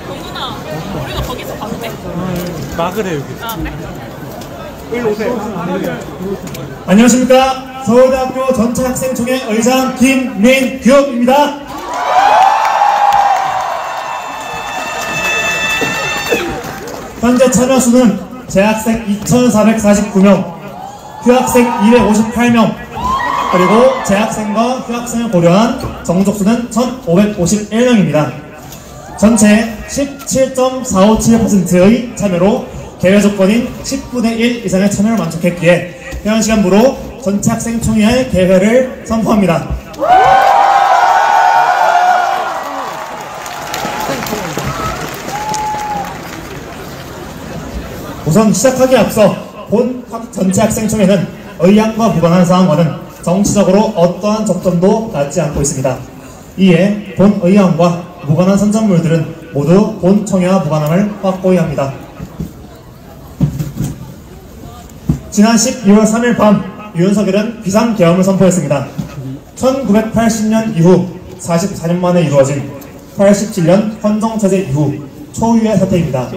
동훈아, 우리가 거기서 봐도 돼? 막으래 여기. 아, 그래? 일로 오세요. 안녕하십니까. 서울대학교 전체학생총회 의장 김민규입니다. 현재 참여 수는 재학생 2,449명, 휴학생 258명, 그리고 재학생과 휴학생을 고려한 정족수는 1,551명입니다. 전체 17.457%의 참여로 개회 조건인 10분의 1 이상의 참여를 만족했기에 해당 시간부로 전체 학생 총회의 개회를 선포합니다. 우선 시작하기에 앞서 본 전체 학생 총회는 의안과 무관한 사항과는 정치적으로 어떠한 접점도 갖지 않고 있습니다. 이에 본 의안과 무관한 선정물들은 모두 본 총회와 무관함을 확고히 합니다. 지난 12월 3일 밤 윤석열은 비상계엄을 선포했습니다. 1980년 이후 44년 만에 이루어진 87년 헌정체제 이후 초유의 사태입니다.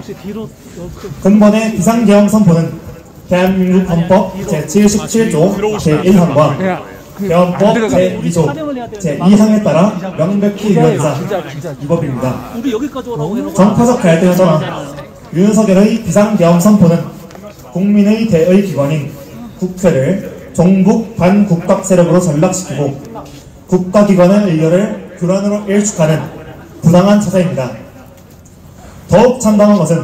근본의 비상계엄 선포는 대한민국 헌법 제77조 제1항과 계엄법 제2조 제2항에 따라 명백히 위헌이다. 이 법입니다. 정파적 갈등을 떠나 윤석열의 비상계엄 선포는 국민의 대의 기관인 국회를 종북 반국각 세력으로 전락시키고 국가기관의 의결을 교란으로 일축하는 부당한 처사입니다. 더욱 참담한 것은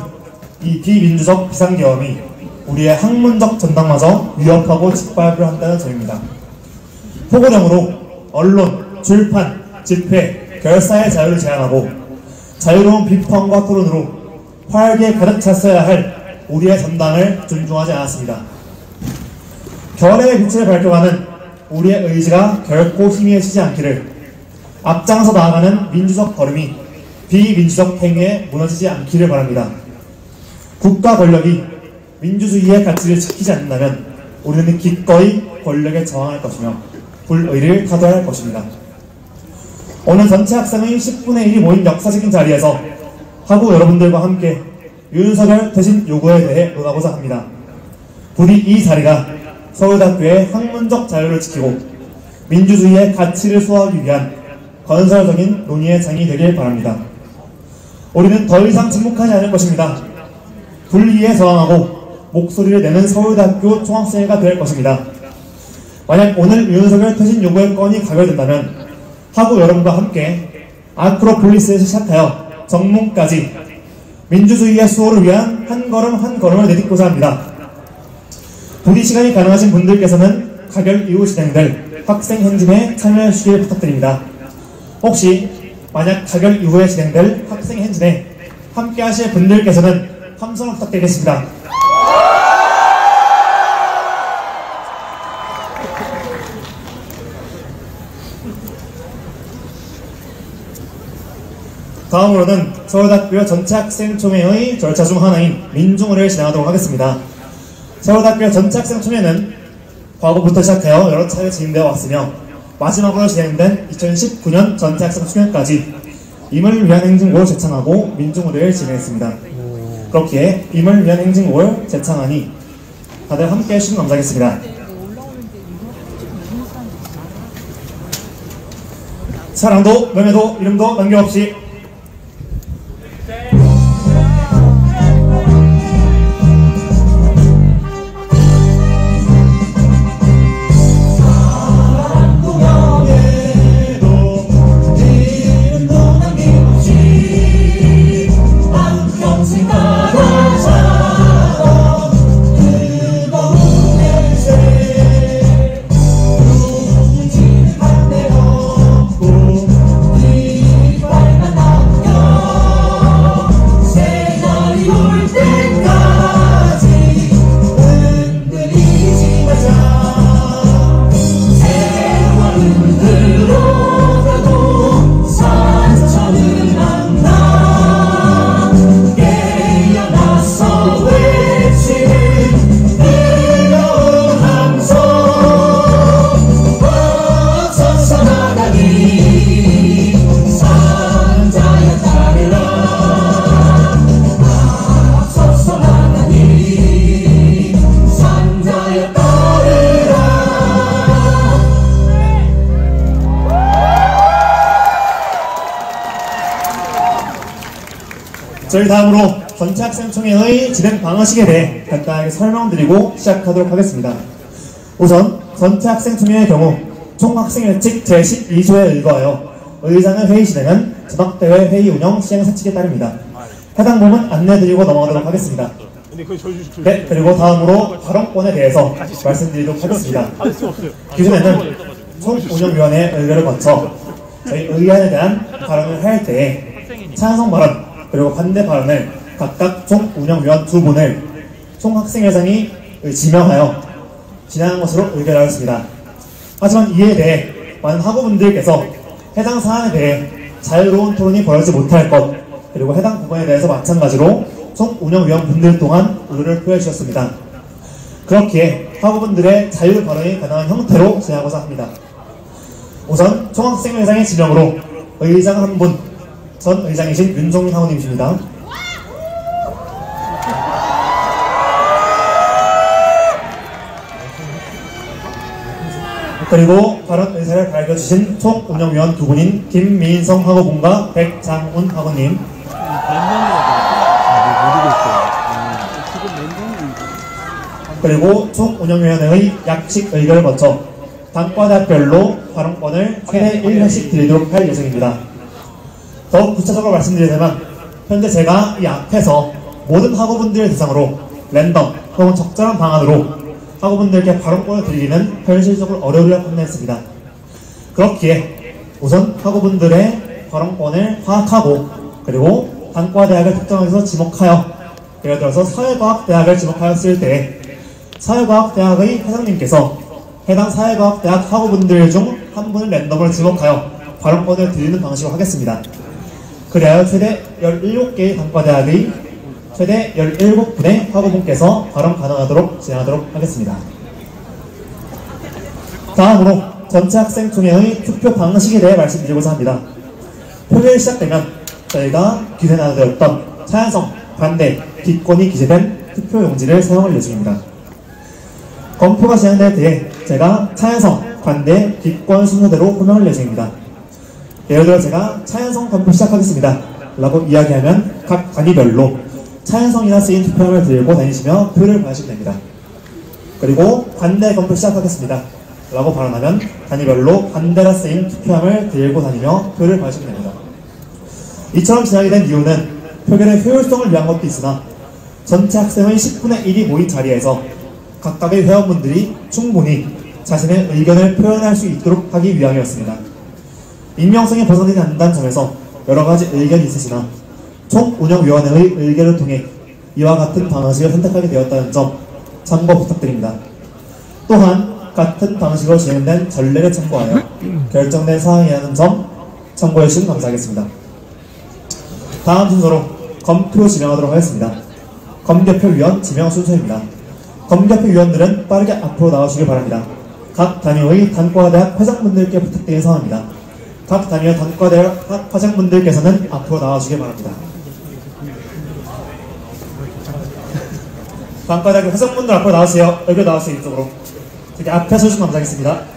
이 비민주적 비상계엄이 우리의 학문적 전당마저 위협하고 짓밟으려 한다는 점입니다. 포고령으로 언론, 출판, 집회, 결사의 자유를 제한하고 자유로운 비판과 토론으로 활기에 가득 찼어야 할 우리의 전당을 존중하지 않았습니다. 결의의 빛을 밝혀가는 우리의 의지가 결코 희미해지지 않기를, 앞장서 나아가는 민주적 걸음이 비민주적 행위에 무너지지 않기를 바랍니다. 국가 권력이 민주주의의 가치를 지키지 않는다면 우리는 기꺼이 권력에 저항할 것이며 불의를 타도할 것입니다. 오늘 전체 학생의 10분의 1이 모인 역사적인 자리에서 하고 여러분들과 함께 윤석열 퇴진 요구에 대해 논하고자 합니다. 부디 이 자리가 서울대학교의 학문적 자유를 지키고 민주주의의 가치를 수호하기 위한 건설적인 논의의 장이 되길 바랍니다. 우리는 더 이상 침묵하지 않을 것입니다. 불의에 저항하고 목소리를 내는 서울대학교 총학생회가 될 것입니다. 만약 오늘 윤석열 퇴진 요구의 건이 가결된다면 하고 여러분과 함께 아크로폴리스에서 시작하여 정문까지 민주주의의 수호를 위한 한 걸음 한 걸음을 내딛고자 합니다. 부디 시간이 가능하신 분들께서는 가결 이후 진행될 학생 행진에 참여해 주시길 부탁드립니다. 혹시 만약 가결 이후에 진행될 학생 행진에 함께 하실 분들께서는 함성을 부탁드리겠습니다. 다음으로는 서울대학교 전체 학생총회의 절차 중 하나인 민중의례를 진행하도록 하겠습니다. 서울대학교 전체 학생총회는 과거부터 시작하여 여러 차례 진행되어 왔으며 마지막으로 진행된 2019년 전체 학생총회까지 임을 위한 행진곡을 제창하고 민중의례를 진행했습니다. 그렇기에 임을 위한 행진곡을 제창하니 다들 함께 해주시면 감사하겠습니다. 사랑도, 명예도, 이름도 남김없이 저희 다음으로 전체 학생총회의 진행 방식에 대해 간단하게 설명드리고 시작하도록 하겠습니다. 우선 전체 학생총회의 경우 총 학생회칙 제12조에 의거하여 의장의 회의 진행은 전학대회 회의 운영 시행 사칙에 따릅니다. 해당 부분 안내드리고 넘어가도록 하겠습니다. 네, 그리고 다음으로 발언권에 대해서 말씀드리도록 하겠습니다. 기존에는 총운영위원회 의결을 거쳐 저희 의안에 대한 발언을 할 때에 찬성 발언 그리고 반대 발언을 각각 총운영위원 2분을 총학생회장이 지명하여 진행한 것으로 의결하였습니다. 하지만 이에 대해 많은 학우분들께서 해당 사안에 대해 자유로운 토론이 벌어지지 못할 것 그리고 해당 부분에 대해서 마찬가지로 총운영위원 분들 또한 우려를 표해 주셨습니다. 그렇기에 학우분들의 자유 발언이 가능한 형태로 진행하고자 합니다. 우선 총학생회장의 지명으로 의장 한 분, 전 의장이신 윤종민 학우님이십니다. 그리고 발언 의사를 밝혀주신 총운영위원 2분인 김민성 학우분과 백장훈 학우님. 그리고 총운영위원회의 약식 의결을 거쳐 단과대학별로 발언권을 최대 1회씩 드리도록 할 예정입니다. 더욱 구체적으로 말씀드리자면 현재 제가 이 앞에서 모든 학우분들을 대상으로 랜덤 혹은 적절한 방안으로 학우분들께 발언권을 드리기는 현실적으로 어려우려 판단했습니다. 그렇기에 우선 학우분들의 발언권을 파악하고 그리고 단과대학을 특정해서 지목하여 예를 들어서 사회과학대학을 지목하였을 때 사회과학대학의 회장님께서 해당 사회과학대학 학우분들 중 한 분을 랜덤으로 지목하여 발언권을 드리는 방식으로 하겠습니다. 그래야 최대 17개의 단과대학의 최대 17분의 학우분께서 발언 가능하도록 진행하도록 하겠습니다. 다음으로 전체 학생총회의 투표 방식에 대해 말씀드리고자 합니다. 표결이 시작되면 저희가 기재 나눠드렸던 찬성, 반대, 기권이 기재된 투표용지를 사용할 예정입니다. 검표가 진행될 때에 제가 찬성, 반대, 기권 순서대로 호명할 예정입니다. 예를 들어 제가 찬성 검표 시작하겠습니다 라고 이야기하면 각 단위별로 찬성이나 쓰인 투표함을 들고 다니시며 표를 받으시면 됩니다. 그리고 반대 검표 시작하겠습니다 라고 발언하면 단위별로 반대가 쓰인 투표함을 들고 다니며 표를 받으시면 됩니다. 이처럼 진행이 된 이유는 표결의 효율성을 위한 것도 있으나 전체 학생의 10분의 1이 모인 자리에서 각각의 회원분들이 충분히 자신의 의견을 표현할 수 있도록 하기 위함이었습니다. 익명성이 보장되지 않는다는 점에서 여러가지 의견이 있으시나 총운영위원회의 의견을 통해 이와 같은 방식을 선택하게 되었다는 점 참고 부탁드립니다. 또한 같은 방식으로 진행된 전례를 참고하여 결정된 사항이라는 점 참고해 주시면 감사하겠습니다. 다음 순서로 검표 지명하도록 하겠습니다. 검개표위원 지명 순서입니다. 검개표위원들은 빠르게 앞으로 나오시길 바랍니다. 각 단위의 단과대학 회장분들께 부탁드리는 사항입니다. 각 단위의 단과대학 회장분들께서는 앞으로 나와주길 바랍니다. 단과대학 회장분들 앞으로 나오세요. 여기 나오세요. 이쪽으로. 저기 앞에 서주시면 감사하겠습니다.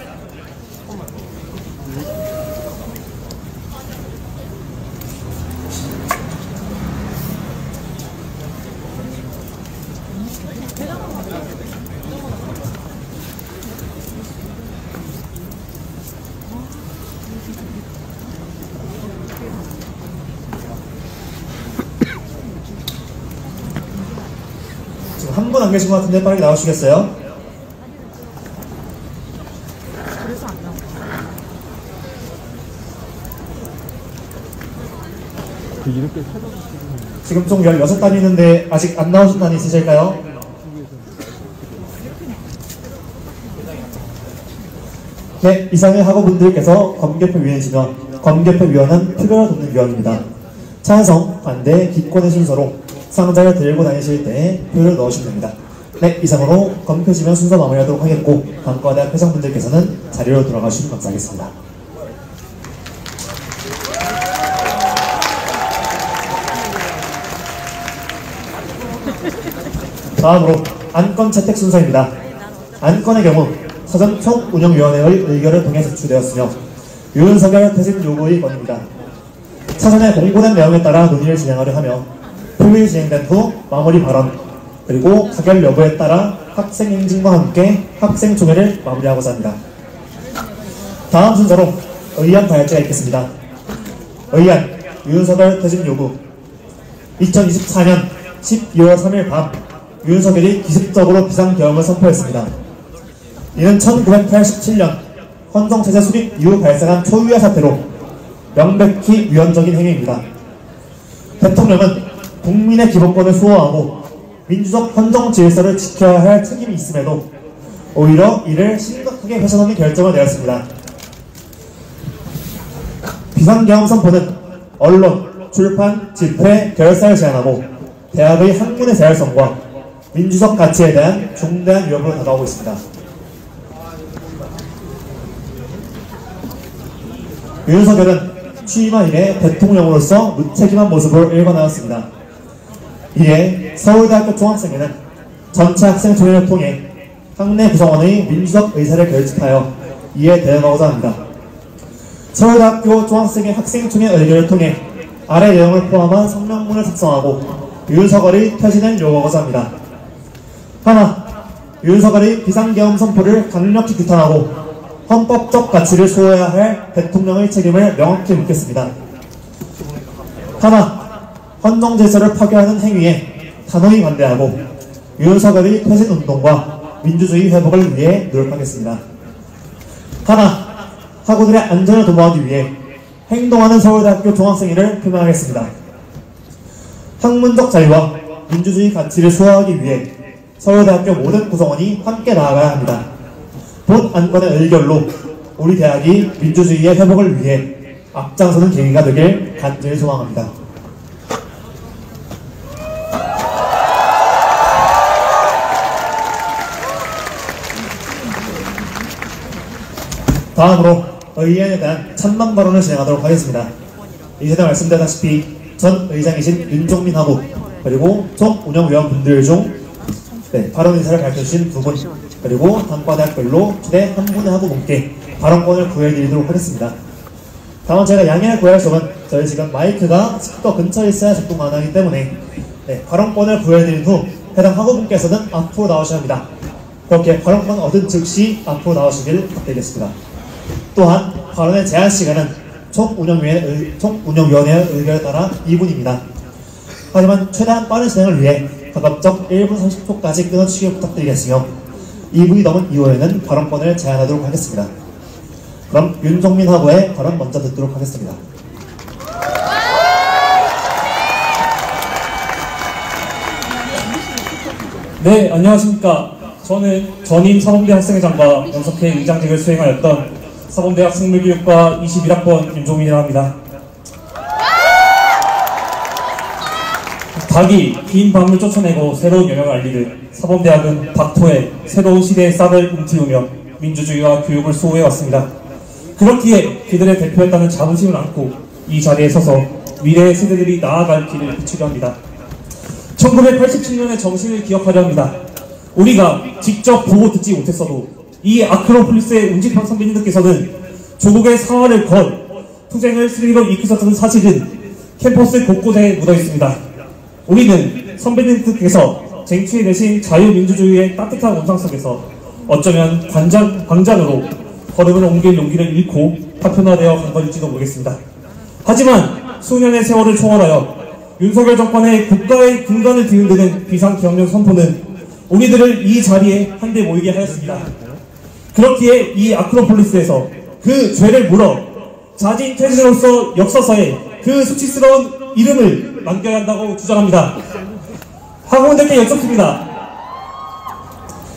한 분 안 계신 것 같은데 빠르게 나오시겠어요? 지금 총 16단이 있는데 아직 안 나오신 단이 있으실까요? 네, 이상의 학우분들께서 검개표위원이시며 검개표위원은 표결을 돕는 위원입니다. 찬성, 반대, 기권의 순서로 상자를 들고 다니실 때 표를 넣으시면 됩니다. 네, 이상으로 검표 지명 순서 마무리하도록 하겠고 단과대학 회장분들께서는 자리로 돌아가주시면 감사하겠습니다. 다음으로 안건 채택 순서입니다. 안건의 경우 사전 총운영위원회의 의결을 통해 제출되었으며 윤석열 퇴진 요구의 건입니다. 사전에 공고된 내용에 따라 논의를 진행하려 하며 표율이 진행된 후 마무리 발언, 그리고 가결 여부에 따라 학생 행진과 함께 학생 총회를 마무리하고자 합니다. 다음 순서로 의안 발제가 있겠습니다. 의안 윤석열 퇴진 요구. 2024년 12월 3일 밤 윤석열이 기습적으로 비상계엄을 선포했습니다. 이는 1987년 헌정체제 수립 이후 발생한 초유의 사태로 명백히 위헌적인 행위입니다. 대통령은 국민의 기본권을 수호하고 민주적 헌정 질서를 지켜야 할 책임이 있음에도 오히려 이를 심각하게 훼손하는 결정을 내렸습니다. 비상계엄 선포는 언론, 출판, 집회, 결사를 제한하고 대학의 학문의 자율성과 민주적 가치에 대한 중대한 위협으로 다가오고 있습니다. 윤석열은 취임한 이래 대통령으로서 무책임한 모습으로 일관하였습니다. 이에 서울대학교 총학생회는 전체 학생총회를 통해 학내 구성원의 민주적 의사를 결집하여 이에 대응하고자 합니다. 서울대학교 총학생회 학생총회 의결을 통해 아래 내용을 포함한 성명문을 작성하고 윤석열의 퇴진을 요구하고자 합니다. 하나, 윤석열의 비상계엄 선포를 강력히 규탄하고 헌법적 가치를 수호해야 할 대통령의 책임을 명확히 묻겠습니다. 하나, 헌정질서를 파괴하는 행위에 단호히 반대하고 윤석열의 퇴진운동과 민주주의 회복을 위해 노력하겠습니다. 하나, 학우들의 안전을 도모하기 위해 행동하는 서울대학교 종학생회를 표명하겠습니다. 학문적 자유와 민주주의 가치를 수호하기 위해 서울대학교 모든 구성원이 함께 나아가야 합니다. 본 안건의 의결로 우리 대학이 민주주의의 회복을 위해 앞장서는 계기가 되길 간절히 소망합니다. 다음으로 의안에 대한 찬반 발언을 진행하도록 하겠습니다. 이전에 말씀드렸다시피 전 의장이신 윤종민 하고 그리고 총 운영위원분들 중 발언 의사를 밝혀주신 두 분, 그리고 단과대학별로 최대 한 분의 학우분께 발언권을 구해드리도록 하겠습니다. 다만 제가 양해를 구할 점은 저희 지금 마이크가 스피커 근처에 있어야 작동 가능하기 때문에 발언권을 구해드린 후 해당 학우분께서는 앞으로 나오셔야 합니다. 그렇게 발언권 얻은 즉시 앞으로 나오시길 부탁드리겠습니다. 또한 발언의 제한 시간은 총운영위원회의 의결에 따라 2분입니다. 하지만 최대한 빠른 진행을 위해 가급적 1분 30초까지 끊어주시길 부탁드리겠으며 2분이 넘은 이후에는 발언권을 제한하도록 하겠습니다. 그럼 윤종민 하고의 발언 먼저 듣도록 하겠습니다. 네, 안녕하십니까. 저는 전임 사범대 학생회장과 연석회 의장직을 수행하였던 사범대학 생물교육과 21학번 윤종민이라 합니다. 닭이 긴 밤을 쫓아내고 새로운 영역을 알리듯 사범대학은 닥터에 새로운 시대의 싹을 움트우며 민주주의와 교육을 수호해왔습니다. 그렇기에 그들의 대표했다는 자부심을 안고 이 자리에 서서 미래의 세대들이 나아갈 길을 비추려 합니다. 1987년의 정신을 기억하려 합니다. 우리가 직접 보고 듣지 못했어도 이 아크로폴리스의 운지팡 선배님들께서는 조국의 사활을 건 투쟁을 스리로 이끄셨던 사실은 캠퍼스 곳곳에 묻어있습니다. 우리는 선배님들께서 쟁취해내신 자유민주주의의 따뜻한 원상 속에서 어쩌면 광장으로 걸음을 옮길 용기를 잃고 파편화되어 간 것일지도 모르겠습니다. 하지만 수년의 세월을 초월하여 윤석열 정권의 국가의 근간을 뒤흔드는 비상경영 선포는 우리들을 이 자리에 한데 모이게 하였습니다. 그렇기에 이 아크로폴리스에서 그 죄를 물어 자진 퇴진으로서 역사서에 그 수치스러운 이름을 남겨야 한다고 주장합니다. 학우분들께 여쭙습니다.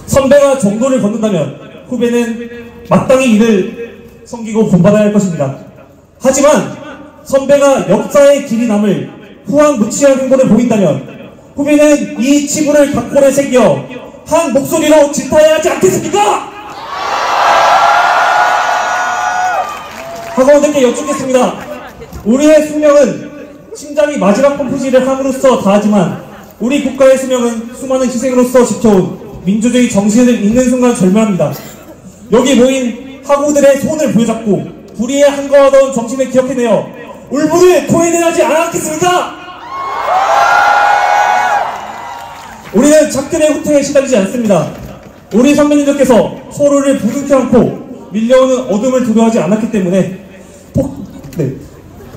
선배가 정도를 걷는다면 후배는 마땅히 이를 섬기고 본받아야 할 것입니다. 하지만 선배가 역사의 길이 남을 후황무치한 행보를 보인다면 후배는 이 치부를 각골에 새겨 한 목소리로 질타해야 하지 않겠습니까? 학우분들께 여쭙겠습니다. 우리의 숙명은 심장이 마지막 펌프질을 함으로써 다하지만 우리 국가의 수명은 수많은 희생으로서 지켜온 민주주의 정신을 잃는 순간 절묘합니다. 여기 모인 학우들의 손을 부여잡고 불의에 한가하던 정신을 기억해내어 울분을 토해내지 않았겠습니까? 우리는 작들의 후퇴에 시달리지 않습니다. 우리 선배님들께서 서로를 부둥켜 안고 밀려오는 어둠을 두려워하지 않았기 때문에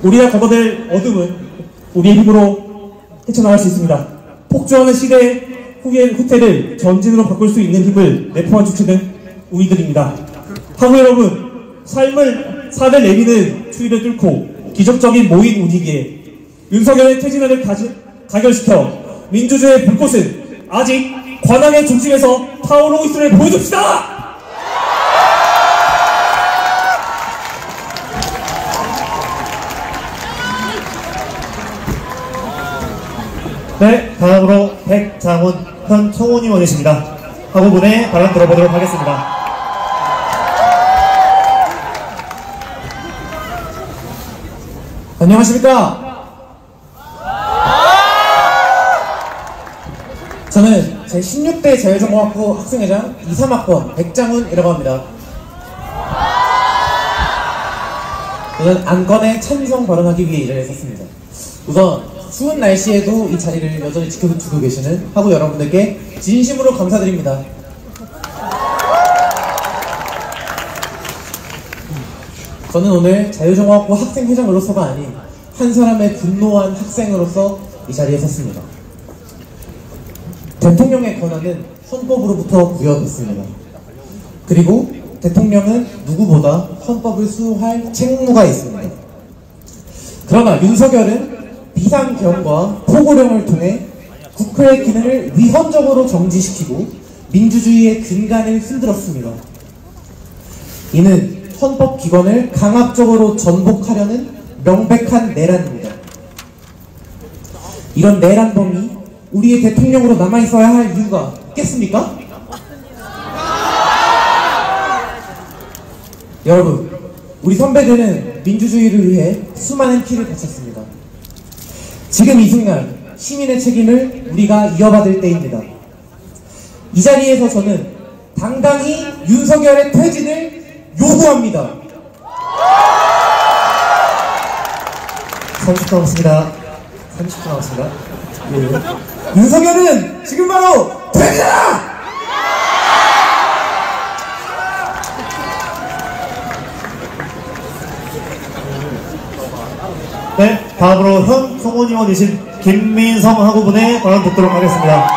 우리가 걷어낼 어둠은 우리의 힘으로 헤쳐나갈 수 있습니다. 폭주하는 시대의 후퇴를 전진으로 바꿀 수 있는 힘을 내포한 주체는 우리들입니다. 하고 여러분, 삶을 내리는 추위를 뚫고 기적적인 모임 분위기에 윤석열의 퇴진안을 가결시켜 민주주의의 불꽃은 아직 관악의 중심에서 타오르고 있음을 보여줍시다! 네, 다음으로 백장훈 현 총원의원이십니다. 하고분의 발언 들어보도록 하겠습니다. 안녕하십니까? 저는 제16대 자유정보학부 학생회장 23학번 백장훈이라고 합니다. 저는 안건에 찬성 발언하기 위해 이 자리에 섰습니다. 우선 추운 날씨에도 이 자리를 여전히 지켜주고 계시는 하고 여러분들께 진심으로 감사드립니다. 저는 오늘 자유정보학부 학생회장으로서가 아닌 한 사람의 분노한 학생으로서 이 자리에 섰습니다. 대통령의 권한은 헌법으로부터 부여됐습니다. 그리고 대통령은 누구보다 헌법을 수호할 책무가 있습니다. 그러나 윤석열은 비상계엄과 포고령을 통해 국회의 기능을 위헌적으로 정지시키고 민주주의의 근간을 흔들었습니다. 이는 헌법기관을 강압적으로 전복하려는 명백한 내란입니다. 이런 내란범이 우리의 대통령으로 남아있어야 할 이유가 있겠습니까? 여러분, 우리 선배들은 민주주의를 위해 수많은 피를 바쳤습니다. 지금 이 순간 시민의 책임을 우리가 이어받을 때입니다. 이 자리에서 저는 당당히 윤석열의 퇴진을 요구합니다. 30초 남았습니다. 30초 남았습니다. 윤석열은 지금 바로 퇴진하라! 네, 다음으로 현 총원의원이신 김민성 하고분의 발언 듣도록 하겠습니다.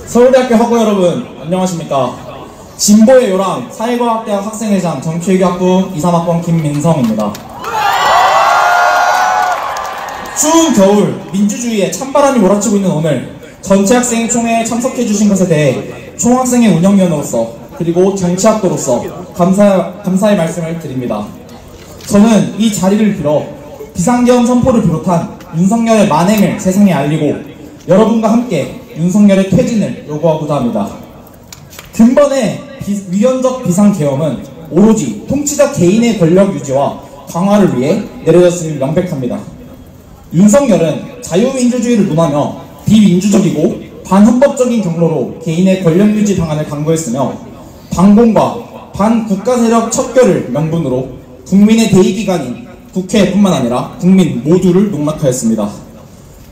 서울대학교 학우 여러분, 안녕하십니까. 진보의 요람 사회과학대학 학생회장 정치외교학부 23학번 김민성입니다. 추운 겨울 민주주의에 찬바람이 몰아치고 있는 오늘 전체 학생 총회에 참석해주신 것에 대해 총학생회 운영위원으로서 그리고 정치학도로서 감사의 말씀을 드립니다. 저는 이 자리를 빌어 비상계엄 선포를 비롯한 윤석열의 만행을 세상에 알리고 여러분과 함께 윤석열의 퇴진을 요구하고자 합니다. 근본의 위헌적 비상계엄은 오로지 통치자 개인의 권력 유지와 강화를 위해 내려졌음이 명백합니다. 윤석열은 자유민주주의를 논하며 비민주적이고 반헌법적인 경로로 개인의 권력 유지 방안을 강구했으며 반공과 반국가세력 척결을 명분으로 국민의 대의기관인 국회뿐만 아니라 국민 모두를 농락하였습니다.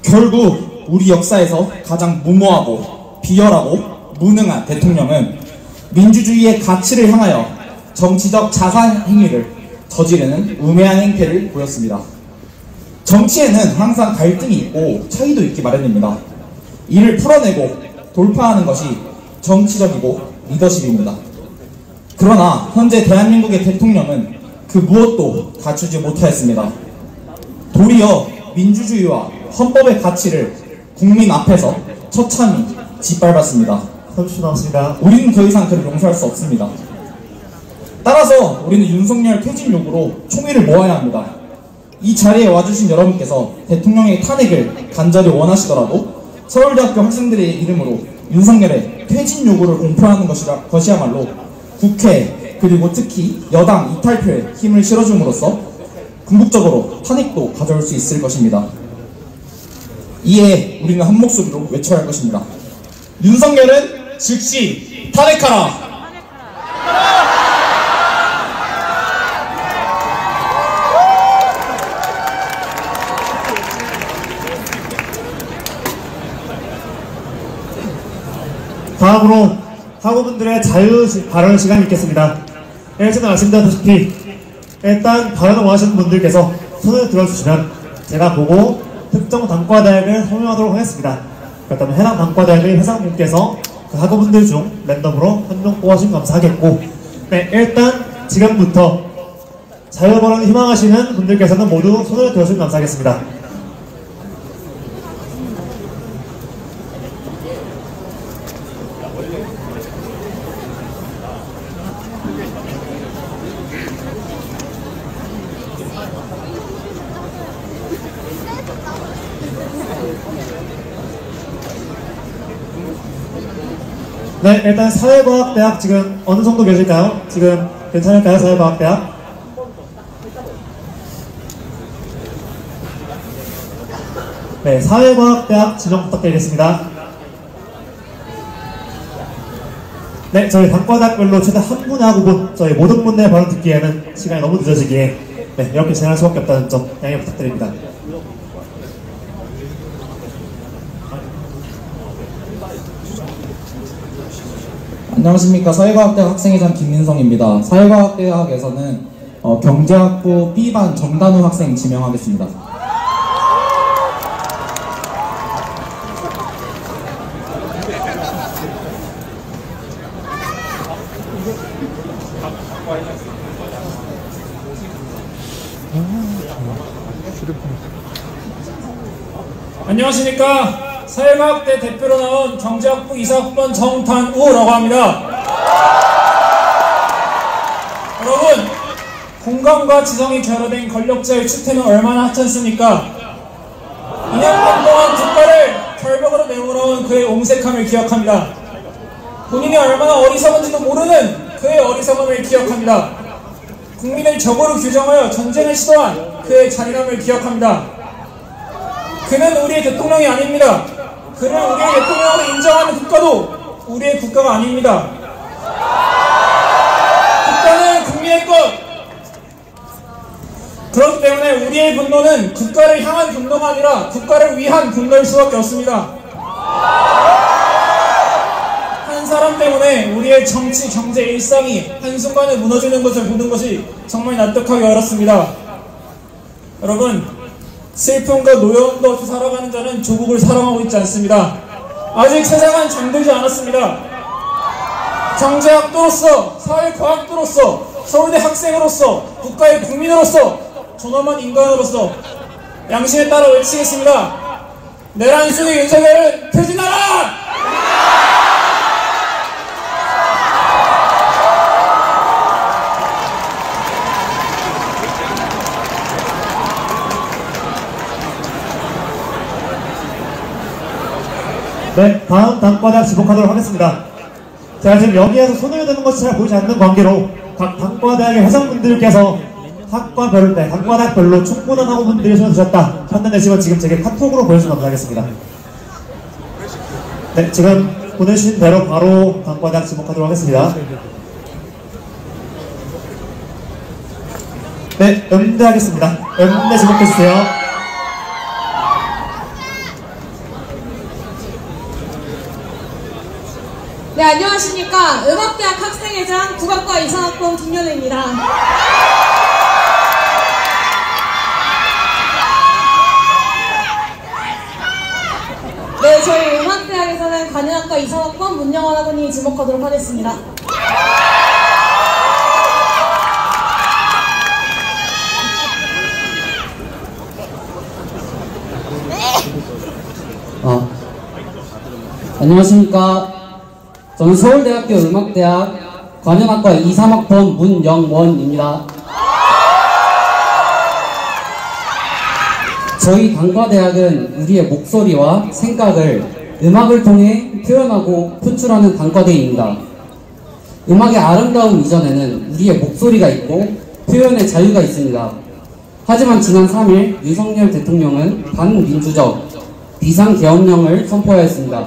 결국 우리 역사에서 가장 무모하고 비열하고 무능한 대통령은 민주주의의 가치를 향하여 정치적 자살 행위를 저지르는 우매한 행태를 보였습니다. 정치에는 항상 갈등이 있고 차이도 있기 마련입니다. 이를 풀어내고 돌파하는 것이 정치적이고 리더십입니다. 그러나 현재 대한민국의 대통령은 그 무엇도 갖추지 못하였습니다. 도리어 민주주의와 헌법의 가치를 국민 앞에서 처참히 짓밟았습니다. 30초 남았습니다. 우리는 더 이상 그를 용서할 수 없습니다. 따라서 우리는 윤석열 퇴진 요구로 총의를 모아야 합니다. 이 자리에 와주신 여러분께서 대통령의 탄핵을 간절히 원하시더라도 서울대학교 학생들의 이름으로 윤석열의 퇴진 요구를 공표하는 것이야말로 국회 그리고 특히 여당 이탈표에 힘을 실어줌으로써 궁극적으로 탄핵도 가져올 수 있을 것입니다. 이에 우리는 한 목소리로 외쳐야 할 것입니다. 윤석열은 즉시 탄핵하라! 다음으로 학우분들의 자유 발언 시간이 있겠습니다. 일찍 말씀드렸다시피 일단 발언을 원하시는 분들께서 손을 들어주시면 제가 보고 특정 단과대학을 설명하도록 하겠습니다. 그렇다면 해당 단과대학의 회장분께서 그 학우분들 중 랜덤으로 한 명 뽑아주시면 감사하겠고, 네, 일단 지금부터 자유 발언을 희망하시는 분들께서는 모두 손을 들어주시면 감사하겠습니다. 네, 일단 사회과학대학 지금 어느 정도 계실까요? 지금 괜찮을까요? 사회과학대학? 네, 사회과학대학 진영 부탁드리겠습니다. 네, 저희 단과대학별로 최대 한 분의 학우분, 저희 모든 분의 발언 듣기에는 시간이 너무 늦어지기에 네, 이렇게 진행할 수밖에 없다는 점 양해 부탁드립니다. 안녕하십니까. 사회과학대학 학생회장 김민성입니다. 사회과학대학에서는 경제학부 B반 정단우 학생 지명하겠습니다. 안녕하십니까. 사회과학대 대표로 나온 경제학부 이사학번 정탄우라고 합니다. 여러분, 공감과 지성이 결여된 권력자의 추태는 얼마나 하찮습니까? 2년간 동안 국가를 결벽으로 내몰아온 그의 옹색함을 기억합니다. 본인이 얼마나 어리석은지도 모르는 그의 어리석음을 기억합니다. 국민을 적으로 규정하여 전쟁을 시도한 그의 잔인함을 기억합니다. 그는 우리의 대통령이 아닙니다. 그를 우리의 대통령으로 인정하는 국가도 우리의 국가가 아닙니다. 국가는 국민의 것. 그렇기 때문에 우리의 분노는 국가를 향한 분노가 아니라 국가를 위한 분노일 수밖에 없습니다. 한 사람 때문에 우리의 정치, 경제, 일상이 한순간에 무너지는 것을 보는 것이 정말 납득하기 어렵습니다. 여러분, 슬픔과 노여움도 없이 살아가는 자는 조국을 사랑하고 있지 않습니다. 아직 세상은 잠들지 않았습니다. 경제학도로서, 사회과학도로서, 서울대 학생으로서, 국가의 국민으로서, 존엄한 인간으로서 양심에 따라 외치겠습니다. 내란 속의 윤석열은 퇴진하라! 네, 다음 단과대학 지목하도록 하겠습니다. 제가 지금 여기에서 손을 드는 것이 잘 보이지 않는 관계로 각 단과대학의 회장분들께서 학과별, 네, 단과대학별로 충분한 학우분들이 손을 드셨다 판단되시면 지금 제게 카톡으로 보여주시면 감사하겠습니다. 네, 지금 보내주신 대로 바로 단과대학 지목하도록 하겠습니다. 네, 음대 하겠습니다. 음대 지목해주세요. 네, 안녕하십니까. 음악대학 학생회장 국악과 이상학번 김연우입니다. 네, 저희 음악대학에서는 관현악과 이상학번 문영원 학원이 지목하도록 하겠습니다. 안녕하십니까. 저는 서울대학교 음악대학 관현악과 2, 3학번 문영원입니다. 저희 단과대학은 우리의 목소리와 생각을 음악을 통해 표현하고 표출하는 단과대입니다. 음악의 아름다움 이전에는 우리의 목소리가 있고 표현의 자유가 있습니다. 하지만 지난 3일 윤석열 대통령은 반민주적 비상계엄령을 선포하였습니다.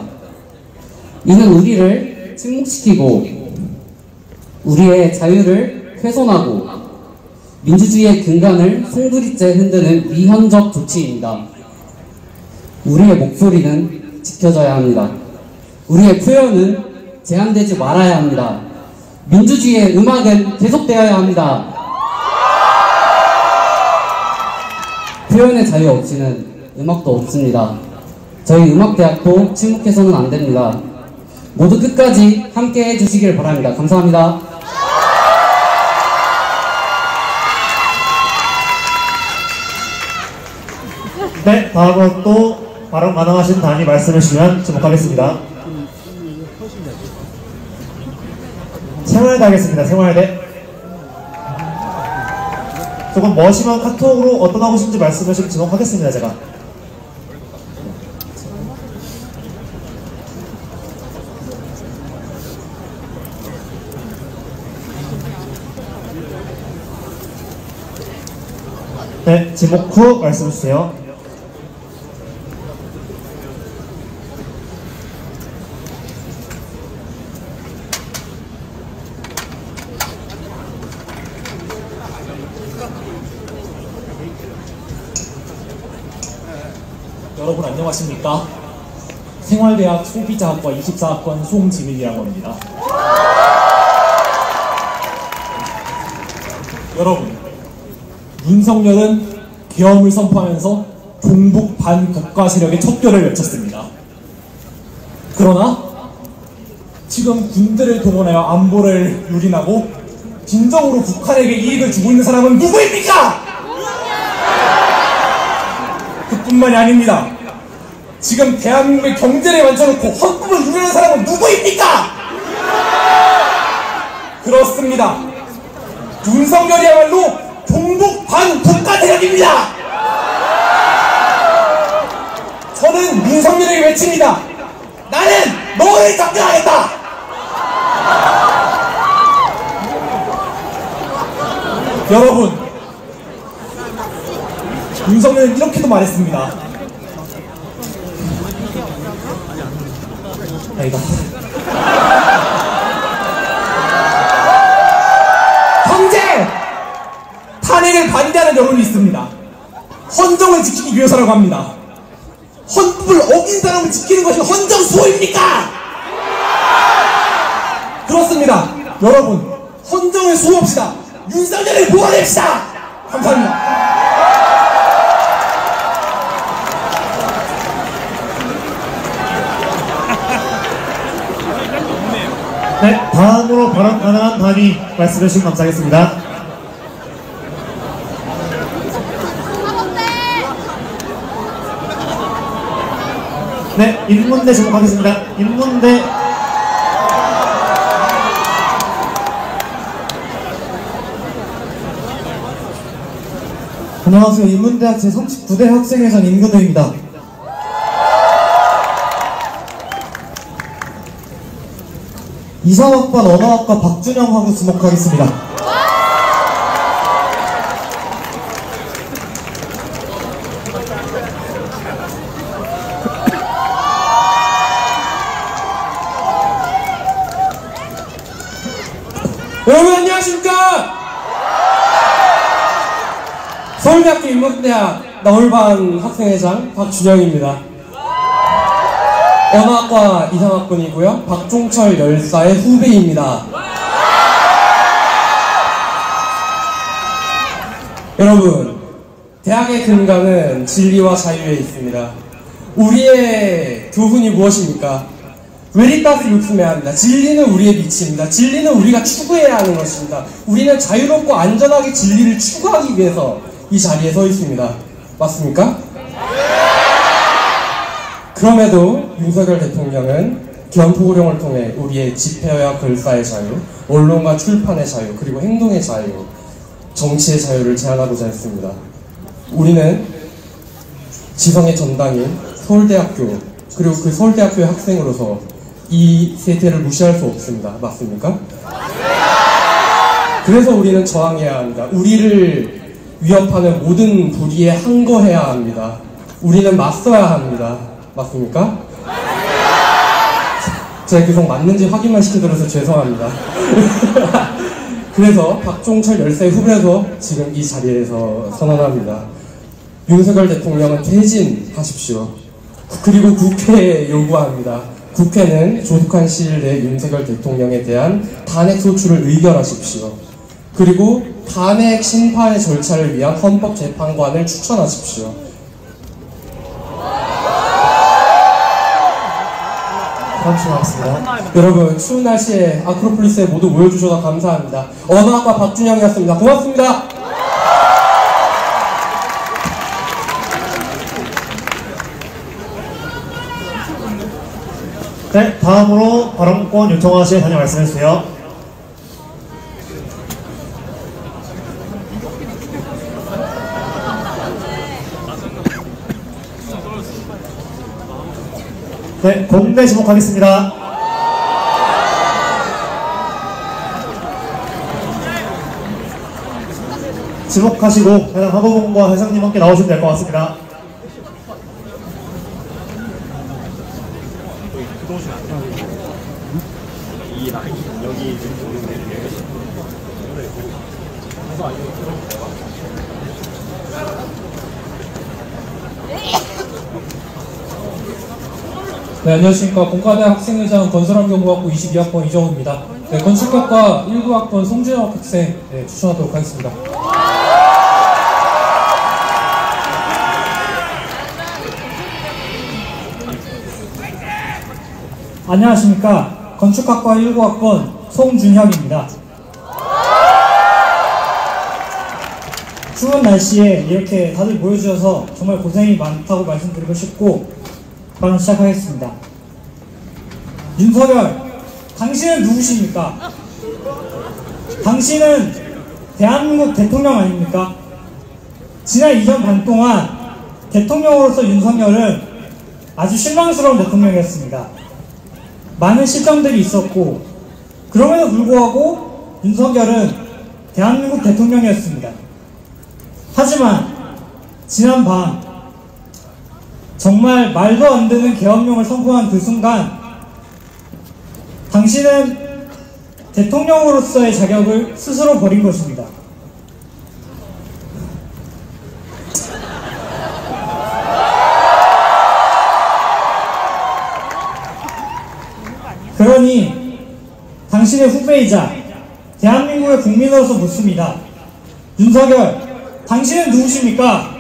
이는 우리를 침묵시키고 우리의 자유를 훼손하고 민주주의의 근간을 송두리째 흔드는 위헌적 조치입니다. 우리의 목소리는 지켜져야 합니다. 우리의 표현은 제한되지 말아야 합니다. 민주주의의 음악은 계속되어야 합니다. 표현의 자유 없이는 음악도 없습니다. 저희 음악대학도 침묵해서는 안 됩니다. 모두 끝까지 함께 해주시길 바랍니다. 감사합니다. 네, 다음은 또 발언 가능하신 단위 말씀해 주시면 주목하겠습니다. 생활대 하겠습니다. 생활대. 조금 멋이면 카톡으로 어떤 하고 싶은지 말씀해 주시면 주목하겠습니다. 제가. 네, 지목 후 말씀해 주세요. 여러분 안녕하십니까? 생활대학 소비자학과 24학번 송지민이라고 합니다. 여러분, 윤석열은 계엄을 선포하면서 종북 반국가 세력의 척결을 외쳤습니다. 그러나 지금 군대를 동원하여 안보를 유린하고 진정으로 북한에게 이익을 주고 있는 사람은 누구입니까? 그뿐만이 아닙니다. 지금 대한민국의 경제를 만져놓고 헌법을 유린하는 사람은 누구입니까? 그렇습니다. 윤석열이야말로 종북 반국가 세력입니다. 저는 윤석열에게 외칩니다. 나는 너를 장악하겠다. 여러분, 윤석열은 이렇게도 말했습니다. 아니다. 현재 탄핵을 반대하는 여론이 있습니다. 헌정을 지키기 위해서라고 합니다. 헌법을 어긴 사람을 지키는 것이 헌정 수호입니까? 그렇습니다. 여러분, 헌정을 수호합시다. 윤석열을 몰아냅시다. 감사합니다. 네, 다음으로 발언 가능한 단위 말씀해 주시면 감사하겠습니다. 네, 인문대 주목하겠습니다. 인문대. 안녕하세요. 인문대학 제39대 학생회장 임근우입니다. 이상학반 언어학과 박준영하고 주목하겠습니다. 여러분 안녕하십니까? 서울대학교 인문대학 나홀반 학생회장 박준영입니다. 언어학과 이상학번이고요. 박종철 열사의 후배입니다. 여러분, 대학의 근간은 진리와 자유에 있습니다. 우리의 교훈이 무엇입니까? 베리타스 룩스메야 합니다. 진리는 우리의 빛입니다. 진리는 우리가 추구해야 하는 것입니다. 우리는 자유롭고 안전하게 진리를 추구하기 위해서 이 자리에 서 있습니다. 맞습니까? 그럼에도 윤석열 대통령은 기헌포고령을 통해 우리의 집회와 결사의 자유, 언론과 출판의 자유, 그리고 행동의 자유, 정치의 자유를 제한하고자 했습니다. 우리는 지성의 전당인 서울대학교, 그리고 그 서울대학교의 학생으로서 이 세태를 무시할 수 없습니다. 맞습니까? 그래서 우리는 저항해야 합니다. 우리를 위협하는 모든 불의에 항거해야 합니다. 우리는 맞서야 합니다. 맞습니까? 제가 계속 맞는지 확인만 시켜드려서 죄송합니다. 그래서 박종철 열사의 후배로서 지금 이 자리에서 선언합니다. 윤석열 대통령은 퇴진하십시오. 그리고 국회에 요구합니다. 국회는 조속한 시일 내에 윤석열 대통령에 대한 탄핵 소추를 의결하십시오. 그리고 탄핵 심판의 절차를 위한 헌법재판관을 추천하십시오. 감사합니다. 여러분, 추운 날씨에 아크로폴리스에 모두 모여주셔서 감사합니다. 언어학과 박준영이었습니다. 고맙습니다. 네, 다음으로 발언권 요청하실 단위 말씀해주세요. 네, 공대 지목하겠습니다. 지목하시고 해당 학우분과 회장님 함께 나오시면 될 것 같습니다. 네, 안녕하십니까. 공과대 학생회장 건설환경공학부 22학번 이정우입니다. 네, 건축학과 19학번 송준혁 학생 추천하도록 하겠습니다. 안녕하십니까. 건축학과 19학번 송준혁입니다. 추운 날씨에 이렇게 다들 모여주셔서 정말 고생이 많다고 말씀드리고 싶고 바로 시작하겠습니다. 윤석열, 당신은 누구십니까? 당신은 대한민국 대통령 아닙니까? 지난 2년 반 동안 대통령으로서 윤석열은 아주 실망스러운 대통령이었습니다. 많은 실정들이 있었고 그럼에도 불구하고 윤석열은 대한민국 대통령이었습니다. 하지만 지난 밤 정말 말도 안 되는 계엄령을 선포한 그 순간 당신은 대통령으로서의 자격을 스스로 버린 것입니다. 그러니 당신의 후배이자 대한민국의 국민으로서 묻습니다. 윤석열, 당신은 누구십니까?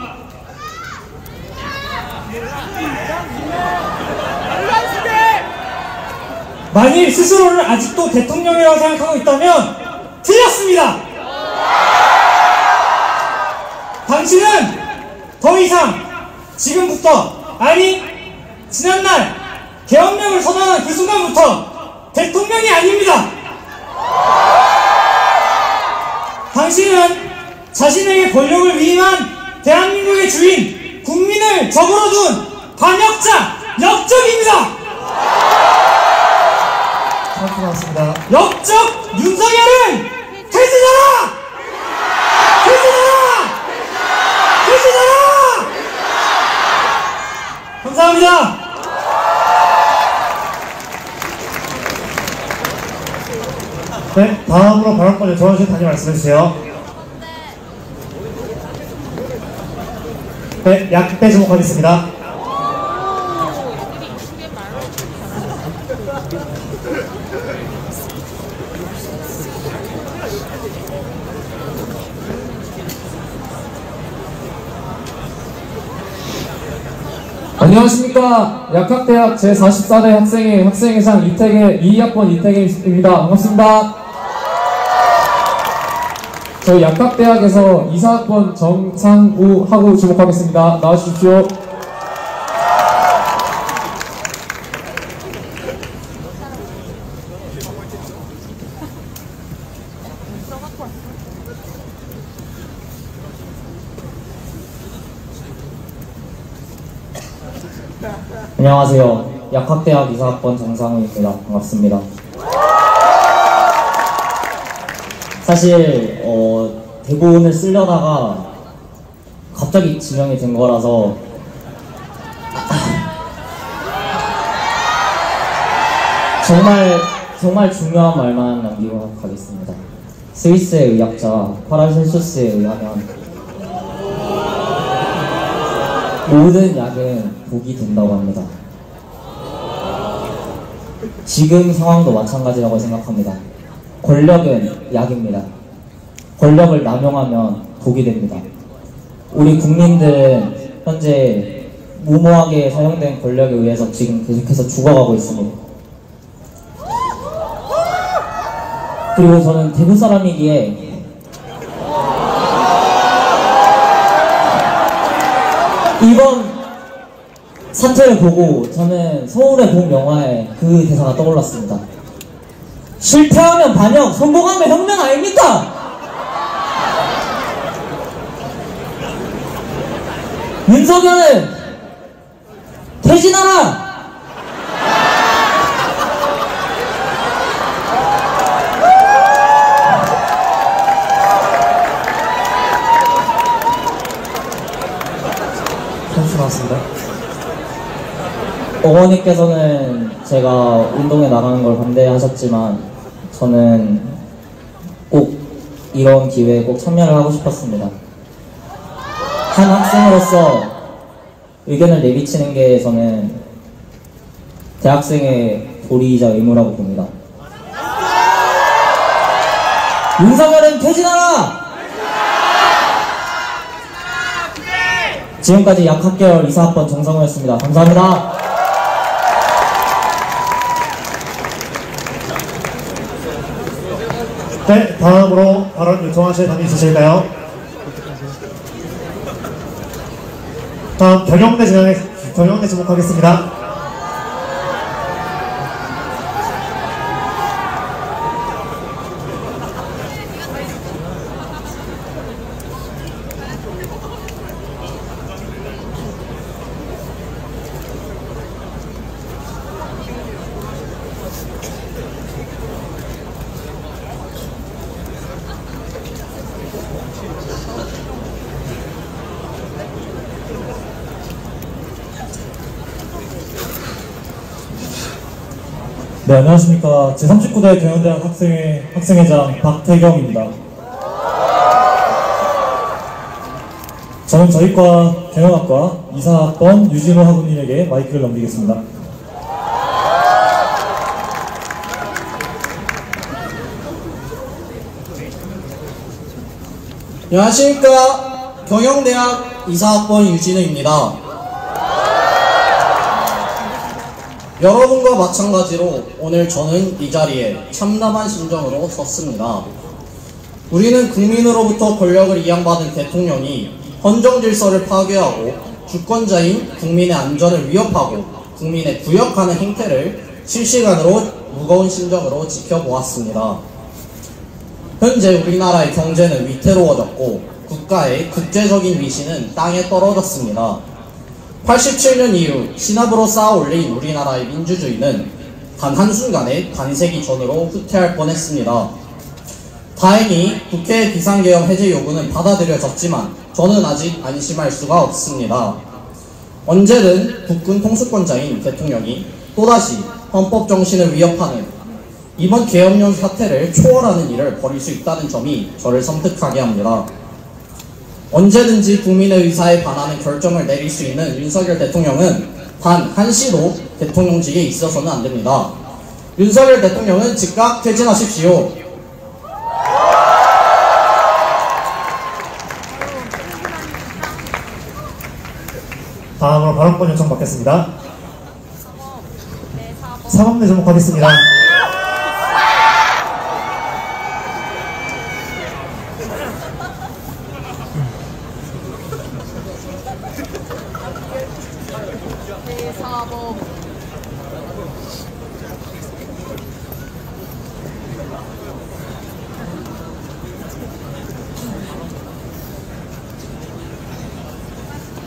만일 스스로를 아직도 대통령이라고 생각하고 있다면 틀렸습니다. 당신은 더 이상 지금부터, 아니 지난날 계엄령을 선언한 그 순간부터 대통령이 아닙니다. 당신은 자신에게 권력을 위임한 대한민국의 주인, 국민을 적으로 둔 반역자, 역적입니다. 고맙습니다. 역적 윤석열은 퇴진하라! 퇴진하라! 퇴진하라! 감사합니다. 네, 다음으로 발언권 요청하실 단위 말씀해주세요. 네, 약대 지목하겠습니다. 안녕하십니까. 약학대학 제44대 학생회장 2학번 이태계입니다. 반갑습니다. 저희 약학대학에서 이사학번 정상우하고 지목하겠습니다. 나와주십시오. 안녕하세요. 약학대학 이사학번 정상우입니다. 반갑습니다. 사실 대본을 쓰려다가 갑자기 지명이 된 거라서 정말 중요한 말만 남기고 가겠습니다. 스위스의 의학자 파라셀수스에 의하면 모든 약은 독이 된다고 합니다. 지금 상황도 마찬가지라고 생각합니다. 권력은 약입니다. 권력을 남용하면 독이 됩니다. 우리 국민들은 현재 무모하게 사용된 권력에 의해서 지금 계속해서 죽어가고 있습니다. 그리고 저는 대구 사람이기에 이번 사태를 보고 저는 서울의 봄 영화에 그 대사가 떠올랐습니다. 실패하면 반역, 성공하면 혁명 아닙니까? 윤석열은 퇴진하라! 선수 나왔습니다. 어머니께서는 제가 운동에 나가는 걸 반대하셨지만 저는 꼭 이런 기회에 꼭 참여를 하고 싶었습니다. 한 학생으로서 의견을 내비치는 게 저는 대학생의 도리이자 의무라고 봅니다. 윤석열은 퇴진하라! 지금까지 약학계열 이사학번 정상호였습니다. 감사합니다. 네, 다음으로 발언 요청하실 분이 있으실까요? 다음 경영대 지목하겠습니다. 네, 안녕하십니까. 제39대 경영대학 학생회장 박태경입니다. 저는 저희과 경영학과 이사학번 유진호 학우님에게 마이크를 넘기겠습니다. 안녕하십니까. 경영대학 이사학번 유진우입니다. 여러분과 마찬가지로 오늘 저는 이 자리에 참담한 심정으로 섰습니다. 우리는 국민으로부터 권력을 이양받은 대통령이 헌정 질서를 파괴하고 주권자인 국민의 안전을 위협하고 국민에 구역하는 행태를 실시간으로 무거운 심정으로 지켜보았습니다. 현재 우리나라의 경제는 위태로워졌고 국가의 국제적인 위신은 땅에 떨어졌습니다. 87년 이후 신압으로 쌓아올린 우리나라의 민주주의는 단 한순간에 반세기 전으로 후퇴할 뻔했습니다. 다행히 국회의 비상계엄 해제 요구는 받아들여졌지만 저는 아직 안심할 수가 없습니다. 언제든 국군 통수권자인 대통령이 또다시 헌법 정신을 위협하는 이번 계엄령 사태를 초월하는 일을 벌일 수 있다는 점이 저를 섬뜩하게 합니다. 언제든지 국민의 의사에 반하는 결정을 내릴 수 있는 윤석열 대통령은 단 한시도 대통령직에 있어서는 안 됩니다. 윤석열 대통령은 즉각 퇴진하십시오. 다음으로 발언권 요청 받겠습니다. 사법대 지목하겠습니다.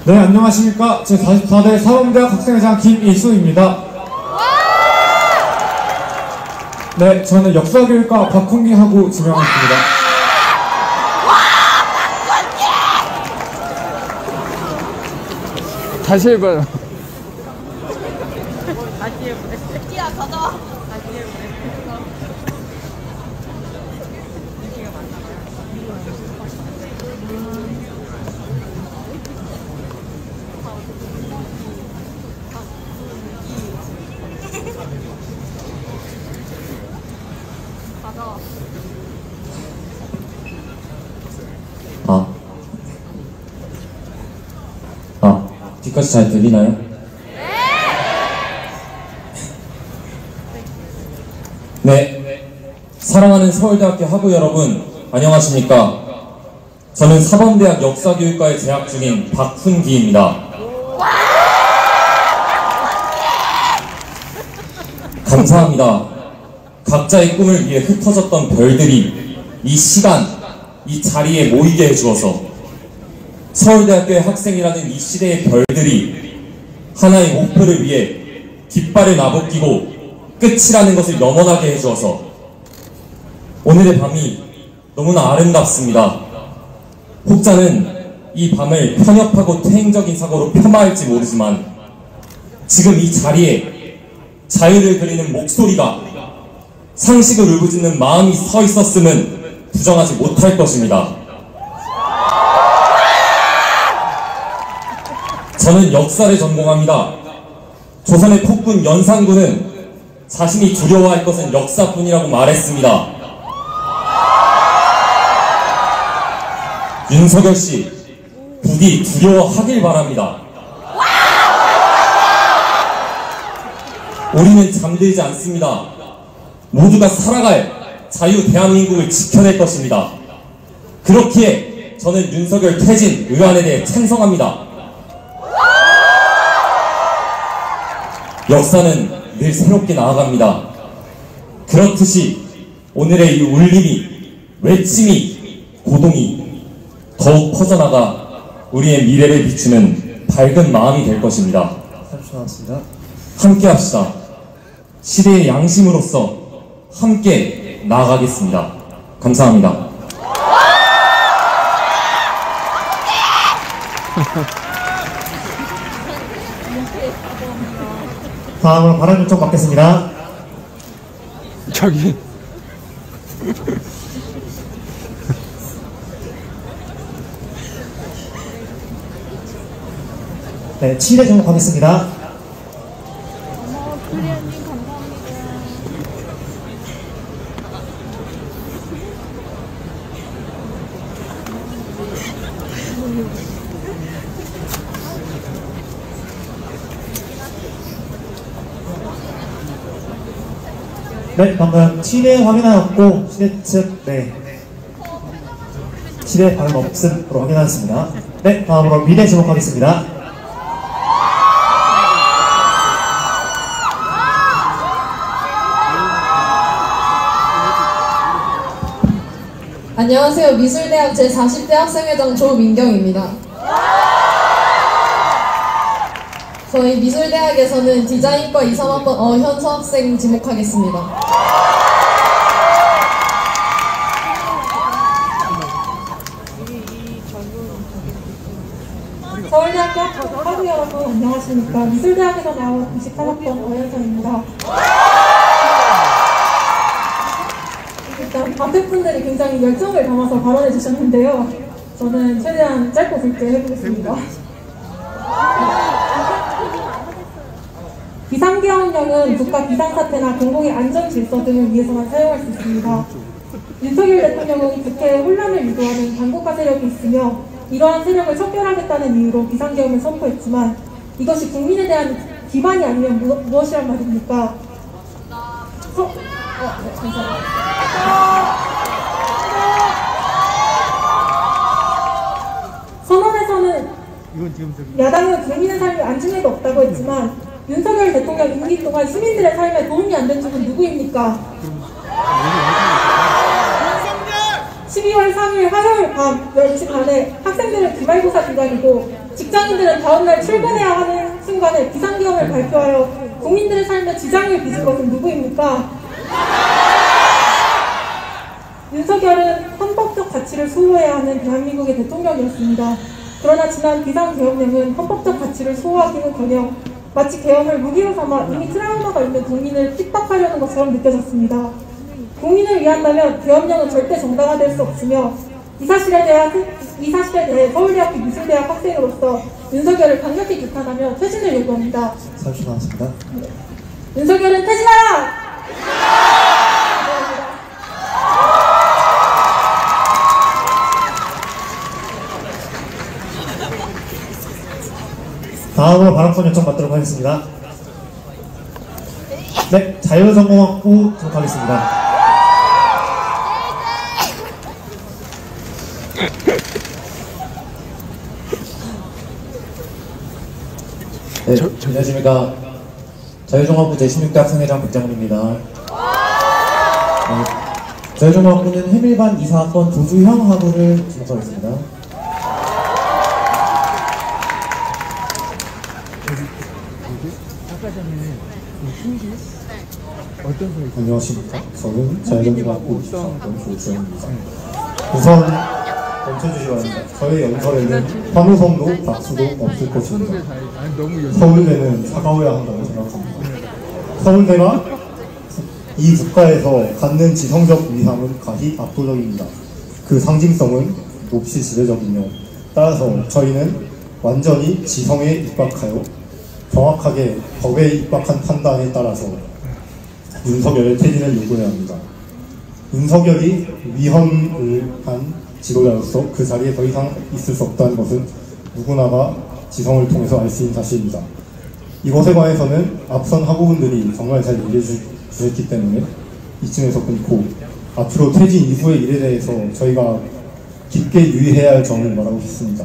네, 안녕하십니까. 제44대 사범대학 학생회장 김일수입니다. 네, 저는 역사교육과 박홍기하고 지명했습니다. 다시 해봐요. 야, 가자. 뒤까지 잘 들리나요? 네. 사랑하는 서울대학교 학우 여러분, 안녕하십니까? 저는 사범대학 역사교육과에 재학 중인 박훈기입니다. 감사합니다. 각자의 꿈을 위해 흩어졌던 별들이 이 시간, 이 자리에 모이게 해주어서 서울대학교의 학생이라는 이 시대의 별들이 하나의 목표를 위해 깃발을 나부끼고 끝이라는 것을 염원하게 해주어서 오늘의 밤이 너무나 아름답습니다. 혹자는 이 밤을 편협하고 퇴행적인 사고로 폄하할지 모르지만 지금 이 자리에 자유를 그리는 목소리가 상식을 울부짖는 마음이 서 있었음은 부정하지 못할 것입니다. 저는 역사를 전공합니다. 조선의 폭군 연산군은 자신이 두려워할 것은 역사뿐이라고 말했습니다. 윤석열 씨, 부디 두려워하길 바랍니다. 우리는 잠들지 않습니다. 모두가 살아갈 자유 대한민국을 지켜낼 것입니다. 그렇기에 저는 윤석열 퇴진 의안에 대해 찬성합니다. 역사는 늘 새롭게 나아갑니다. 그렇듯이 오늘의 이 울림이, 외침이, 고동이 더욱 퍼져나가 우리의 미래를 비추는 밝은 마음이 될 것입니다. 30초 남았습니다. 함께 합시다. 시대의 양심으로서 함께 나아가겠습니다. 감사합니다. 다음으로 발언 요청 받겠습니다. 저기 네, 7회 종목하겠습니다. 네, 방금 7회 확인하였고 시대 측 시대 발언 없음으로 확인하였습니다. 네, 다음으로 미래 지목하겠습니다. 안녕하세요. 미술대학 제40대 학생회장 조민경입니다. 저희 미술대학에서는 디자인과 2, 3학번 어현서 학생 지목하겠습니다. 서울대학교 학우 여러분 안녕하십니까. 미술대학에서 나온 28학번 어현서입니다. 일단 앞에 분들이 굉장히 열정을 담아서 발언해 주셨는데요. 저는 최대한 짧고 굵게 해보겠습니다. 비상계엄령은 국가 비상사태나 공공의 안전 질서 등을 위해서만 사용할 수 있습니다. 윤석열 대통령은 국회에 혼란을 유도하는 반국가 세력이 있으며 이러한 세력을 척결하겠다는 이유로 비상계엄을 선포했지만 이것이 국민에 대한 기반이 아니면 무엇이란 말입니까? 선언에서는 야당은 국민의 삶이 안중에도 없다고 했지만 윤석열 대통령 임기 동안 시민들의 삶에 도움이 안 된 적은 누구입니까? 12월 3일 화요일 밤 10시 반에 학생들은 기말고사 기간이고 직장인들은 다음날 출근해야 하는 순간에 비상계엄을 발표하여 국민들의 삶에 지장을 빚은 것은 누구입니까? 윤석열은 헌법적 가치를 수호해야 하는 대한민국의 대통령이었습니다. 그러나 지난 비상계엄령은 헌법적 가치를 수호하기는커녕 마치 계엄을 무기로 삼아 이미 트라우마가 있는 국민을 핍박하려는 것처럼 느껴졌습니다. 국민을 위한다면 계엄령은 절대 정당화될 수 없으며 이 사실에 대해 서울대학교 미술대학 학생으로서 윤석열을 강력히 비판하며 퇴진을 요구합니다. 30초 남았습니다. 윤석열은 퇴진하라! 다음으로 발언권 요청 받도록 하겠습니다. 네, 자율전공학부 등록하겠습니다. 네, 안녕하십니까. 자율종합부 제16대 학생회장 백장훈입니다. 자율종합부는 해밀반 이사학번 조주형 하부를 지목하겠습니다. 안녕하십니까. 저는 자율종합부 24학번 조주형입니다. 우선 멈춰주시기 바랍니다. 저희 연설에는 환호성도 박수도 없을 것입니다. 서울대는 사과해야 한다고 생각합니다. 서울대가 이 국가에서 갖는 지성적 위상은 가히 압도적입니다. 그 상징성은 몹시 지배적이며 따라서 저희는 완전히 지성에 입각하여 정확하게 법에 입각한 판단에 따라서 윤석열의 퇴진을 요구해야 합니다. 윤석열이 위헌을 한 지도자로서 그 자리에 더 이상 있을 수 없다는 것은 누구나가 지성을 통해서 알 수 있는 사실입니다. 이것에 관해서는 앞선 학우분들이 정말 잘 얘기해 주셨기 때문에 이쯤에서 끊고 앞으로 퇴진 이후의 일에 대해서 저희가 깊게 유의해야 할 점을 말하고 싶습니다.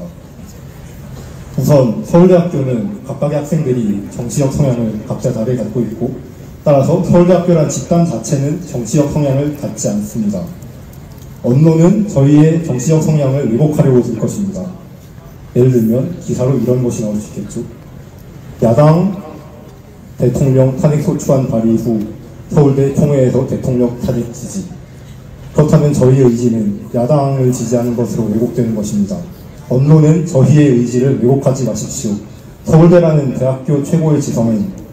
우선 서울대학교는 각각의 학생들이 정치적 성향을 각자 다르게 갖고 있고 따라서 서울대학교란 집단 자체는 정치적 성향을 갖지 않습니다. 언론은 저희의 정치적 성향을 왜곡하려고 들 것입니다. 예를 들면 기사로 이런 것이 나올 수 있겠죠. 야당 대통령 탄핵소추안 발의 후 서울대 총회에서 대통령 탄핵 지지. 그렇다면 저희의 의지는 야당을 지지하는 것으로 왜곡되는 것입니다. 언론은 저희의 의지를 왜곡하지 마십시오. 서울대라는 대학교 최고의 지성은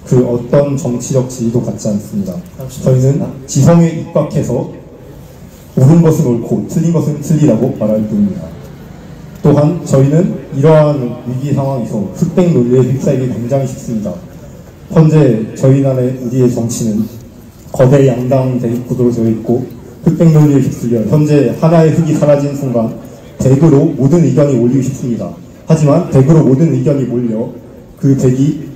그 어떤 정치적 지위도 갖지 않습니다. 저희는 지성에 입각해서 옳은 것은 옳고 틀린 것은 틀리라고 말할 뿐입니다. 또한 저희는 이러한 위기 상황에서 흑백 논리에 휩싸이기 굉장히 쉽습니다. 현재 저희 나라의 우리의 정치는 거대 양당 대립 구도로 되어 있고 흑백 논리에 휩쓸려 현재 하나의 흑이 사라진 순간 백으로 모든 의견이 몰리기 쉽습니다. 하지만 백으로 모든 의견이 몰려 그 백이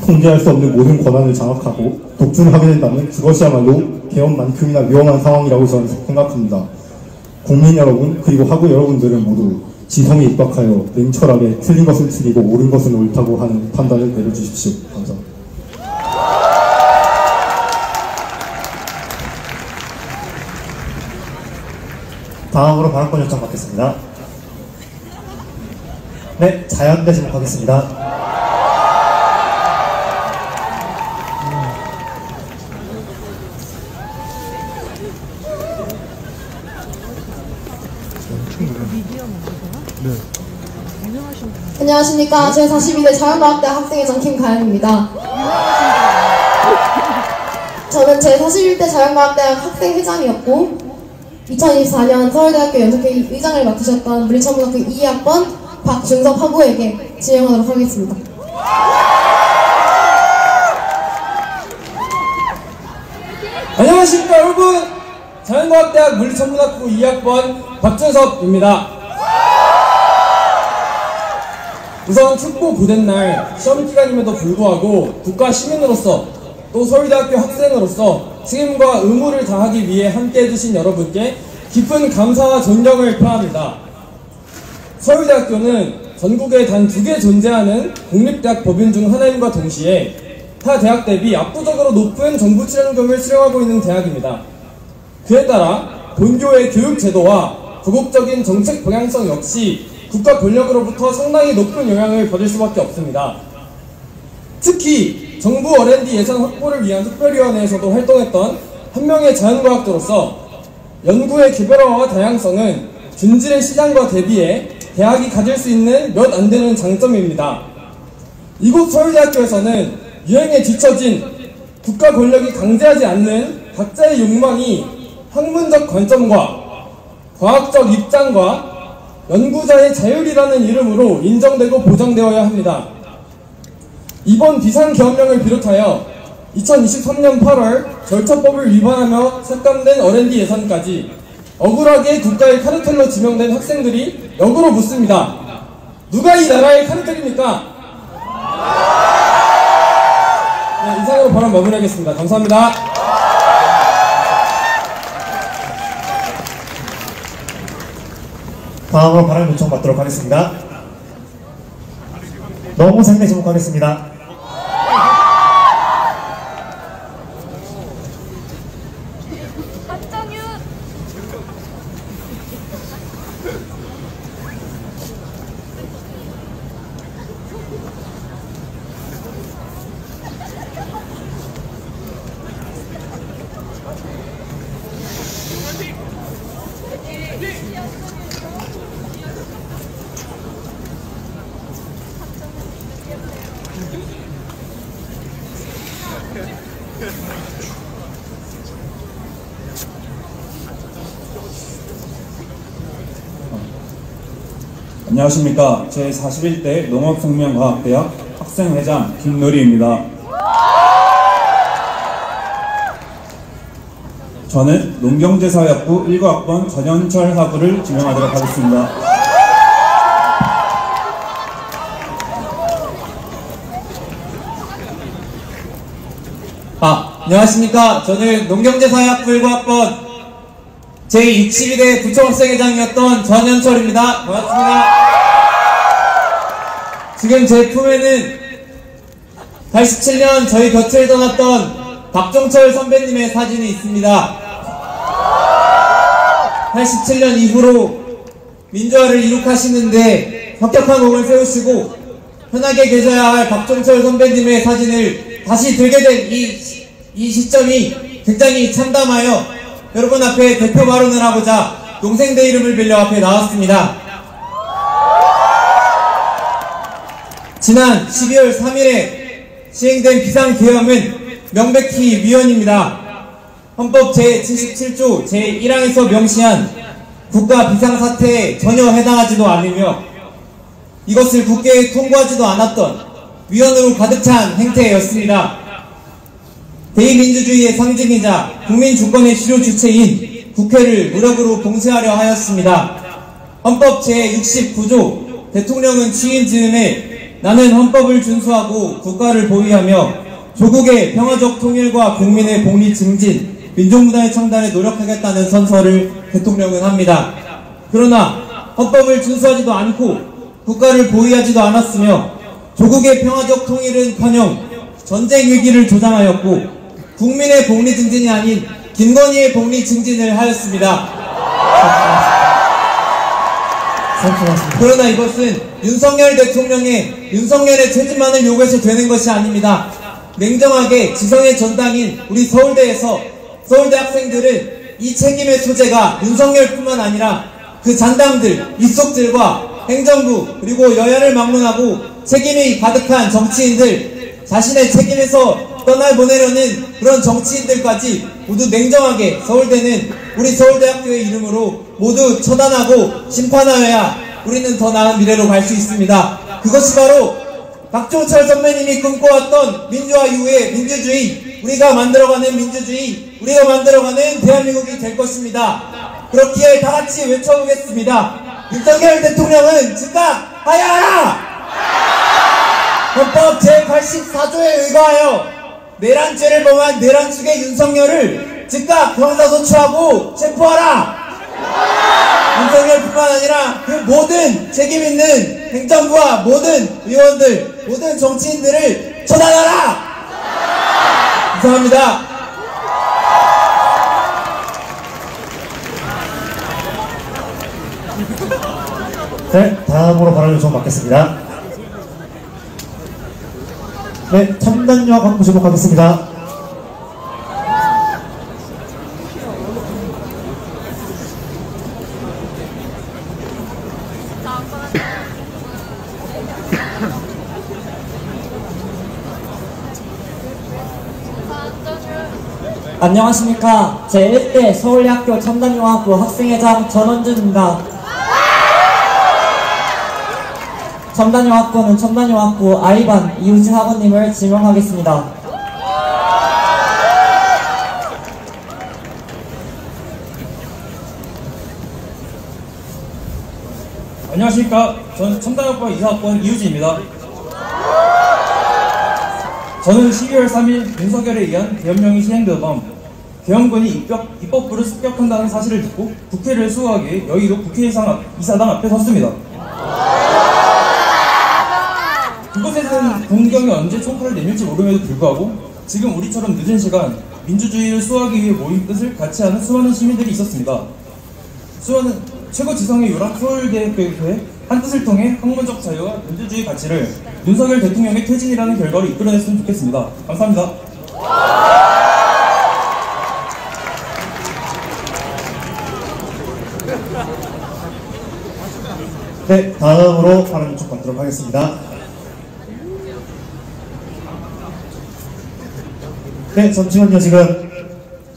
통제할 수 없는 모든 권한을 장악하고 독주를 하게 된다면 그것이야말로 개헌만큼이나 위험한 상황이라고 저는 생각합니다. 국민 여러분 그리고 학우 여러분들은 모두 지성에 입각하여 냉철하게 틀린 것은 틀리고 옳은 것은 옳다고 하는 판단을 내려주십시오. 감사합니다. 다음으로 발언권 요청 받겠습니다. 네, 자연대 지목하겠습니다. 안녕하십니까. 제42대 자연과학대 학생회장 김가연입니다. 저는 제41대 자연과학대학 학생회장이었고 2024년 서울대학교 연석회의 의장을 맡으셨던 물리천문학부 2학번 박준석 학우에게 진행하도록 하겠습니다. 안녕하십니까 여러분. 자연과학대학 물리천문학부 2학번 박준석입니다. 우선 춥고 고된 날 시험기간임에도 불구하고 국가 시민으로서 또 서울대학교 학생으로서 책임과 의무를 다하기 위해 함께 해주신 여러분께 깊은 감사와 존경을 표합니다. 서울대학교는 전국에 단 2개 존재하는 공립대학 법인 중 하나임과 동시에 타 대학 대비 압도적으로 높은 정부 출연금을 수령하고 있는 대학입니다. 그에 따라 본교의 교육 제도와 도국적인 정책 방향성 역시 국가 권력으로부터 상당히 높은 영향을 받을 수밖에 없습니다. 특히 정부 R&D 예산 확보를 위한 특별위원회에서도 활동했던 한 명의 자연과학자로서 연구의 개별화와 다양성은 준질의 시장과 대비해 대학이 가질 수 있는 몇 안 되는 장점입니다. 이곳 서울대학교에서는 유행에 뒤처진 국가 권력이 강제하지 않는 각자의 욕망이 학문적 관점과 과학적 입장과 연구자의 자율이라는 이름으로 인정되고 보장되어야 합니다. 이번 비상계엄령을 비롯하여 2023년 8월 절차법을 위반하며 삭감된 R&D 예산까지 억울하게 국가의 카르텔로 지명된 학생들이 역으로 묻습니다. 누가 이 나라의 카르텔입니까? 네, 이상으로 발언 마무리하겠습니다. 감사합니다. 다음으로 발언 요청 받도록 하겠습니다. 노무생대 지목하겠습니다. 안녕하십니까. 제41대 농업생명과학대학 학생회장 김노리입니다. 저는 농경제사회학부 19학번 전현철 학우를 지명하도록 하겠습니다. 안녕하십니까. 저는 농경제사회학부 19학번 제62대 부총학생회장이었던 전현철입니다. 반갑습니다. 지금 제 품에는 87년 저희 곁을 떠났던 박종철 선배님의 사진이 있습니다. 87년 이후로 민주화를 이룩하시는데 혁혁한 공을 세우시고 편하게 계셔야 할 박종철 선배님의 사진을 다시 들게 된 이 시점이 굉장히 참담하여 여러분 앞에 대표 발언을 하고자 농생대 이름을 빌려 앞에 나왔습니다. 지난 12월 3일에 시행된 비상계엄은 명백히 위헌입니다. 헌법 제77조 제1항에서 명시한 국가 비상사태에 전혀 해당하지도 않으며 이것을 국회에 통과하지도 않았던 위헌으로 가득 찬 행태였습니다. 대의민주주의의 상징이자 국민주권의 주요 주체인 국회를 무력으로 봉쇄하려 하였습니다. 헌법 제69조 대통령은 취임 즈음에 나는 헌법을 준수하고 국가를 보위하며 조국의 평화적 통일과 국민의 복리 증진, 민족문화의 창달에 노력하겠다는 선서를 대통령은 합니다. 그러나 헌법을 준수하지도 않고 국가를 보위하지도 않았으며 조국의 평화적 통일은커녕 전쟁 위기를 조장하였고 국민의 복리 증진이 아닌 김건희의 복리 증진을 하였습니다. 그러나 이것은 윤석열의 퇴진만을 요구해서 되는 것이 아닙니다. 냉정하게 지성의 전당인 우리 서울대에서 서울대 학생들은 이 책임의 소재가 윤석열뿐만 아니라 그 잔당들, 입속들과 행정부 그리고 여야를 막론하고 책임이 가득한 정치인들, 자신의 책임에서 떠나보내려는 그런 정치인들까지 모두 냉정하게 서울대는 우리 서울대학교의 이름으로 모두 처단하고 심판하여야 우리는 더 나은 미래로 갈 수 있습니다. 그것이 바로 박종철 선배님이 꿈꿔왔던 민주화 이후의 민주주의, 우리가 만들어가는 민주주의, 우리가 만들어가는 대한민국이 될 것입니다. 그렇기에 다같이 외쳐보겠습니다. 윤석열 대통령은 즉각하여야 하라! 헌법 제84조에 의거하여 내란죄를 범한 내란숙의 윤석열을 즉각 형사소추하고 체포하라! 윤석열뿐만 아니라 그 모든 책임있는 행정부와 모든 의원들, 모든 정치인들을 처단하라! 감사합니다. 네, 다음으로 발언 요청 받겠습니다. 네, 첨단유학 학부 지목하겠습니다. 안녕하십니까. 제1대 서울대학교 첨단융합부 학생회장 전원준입니다. 첨단융합부는 첨단융합부 I반 이우지 학원님을 지명하겠습니다. 안녕하십니까. 전 첨단학과 이사학번 이우진입니다. 저는 12월 3일 윤석열에 의한 계엄령이 시행되던 계엄군이 입법부를 습격한다는 사실을 듣고 국회를 수호하기 위해 여의도 국회의사당 앞에 섰습니다. 그곳에서는 군경이 언제 총칼을 내밀지 모름에도 불구하고 지금 우리처럼 늦은 시간 민주주의를 수호하기 위해 모인 뜻을 같이 하는 수많은 시민들이 있었습니다. 수많은 최고 지성의 요람 서울대학교의 한 뜻을 통해 학문적 자유와 민주주의 가치를 윤석열 대통령의 퇴진이라는 결과로 이끌어냈으면 좋겠습니다. 감사합니다. 네, 다음으로 발언 좀 받도록 하겠습니다. 네, 잠시만요. 지금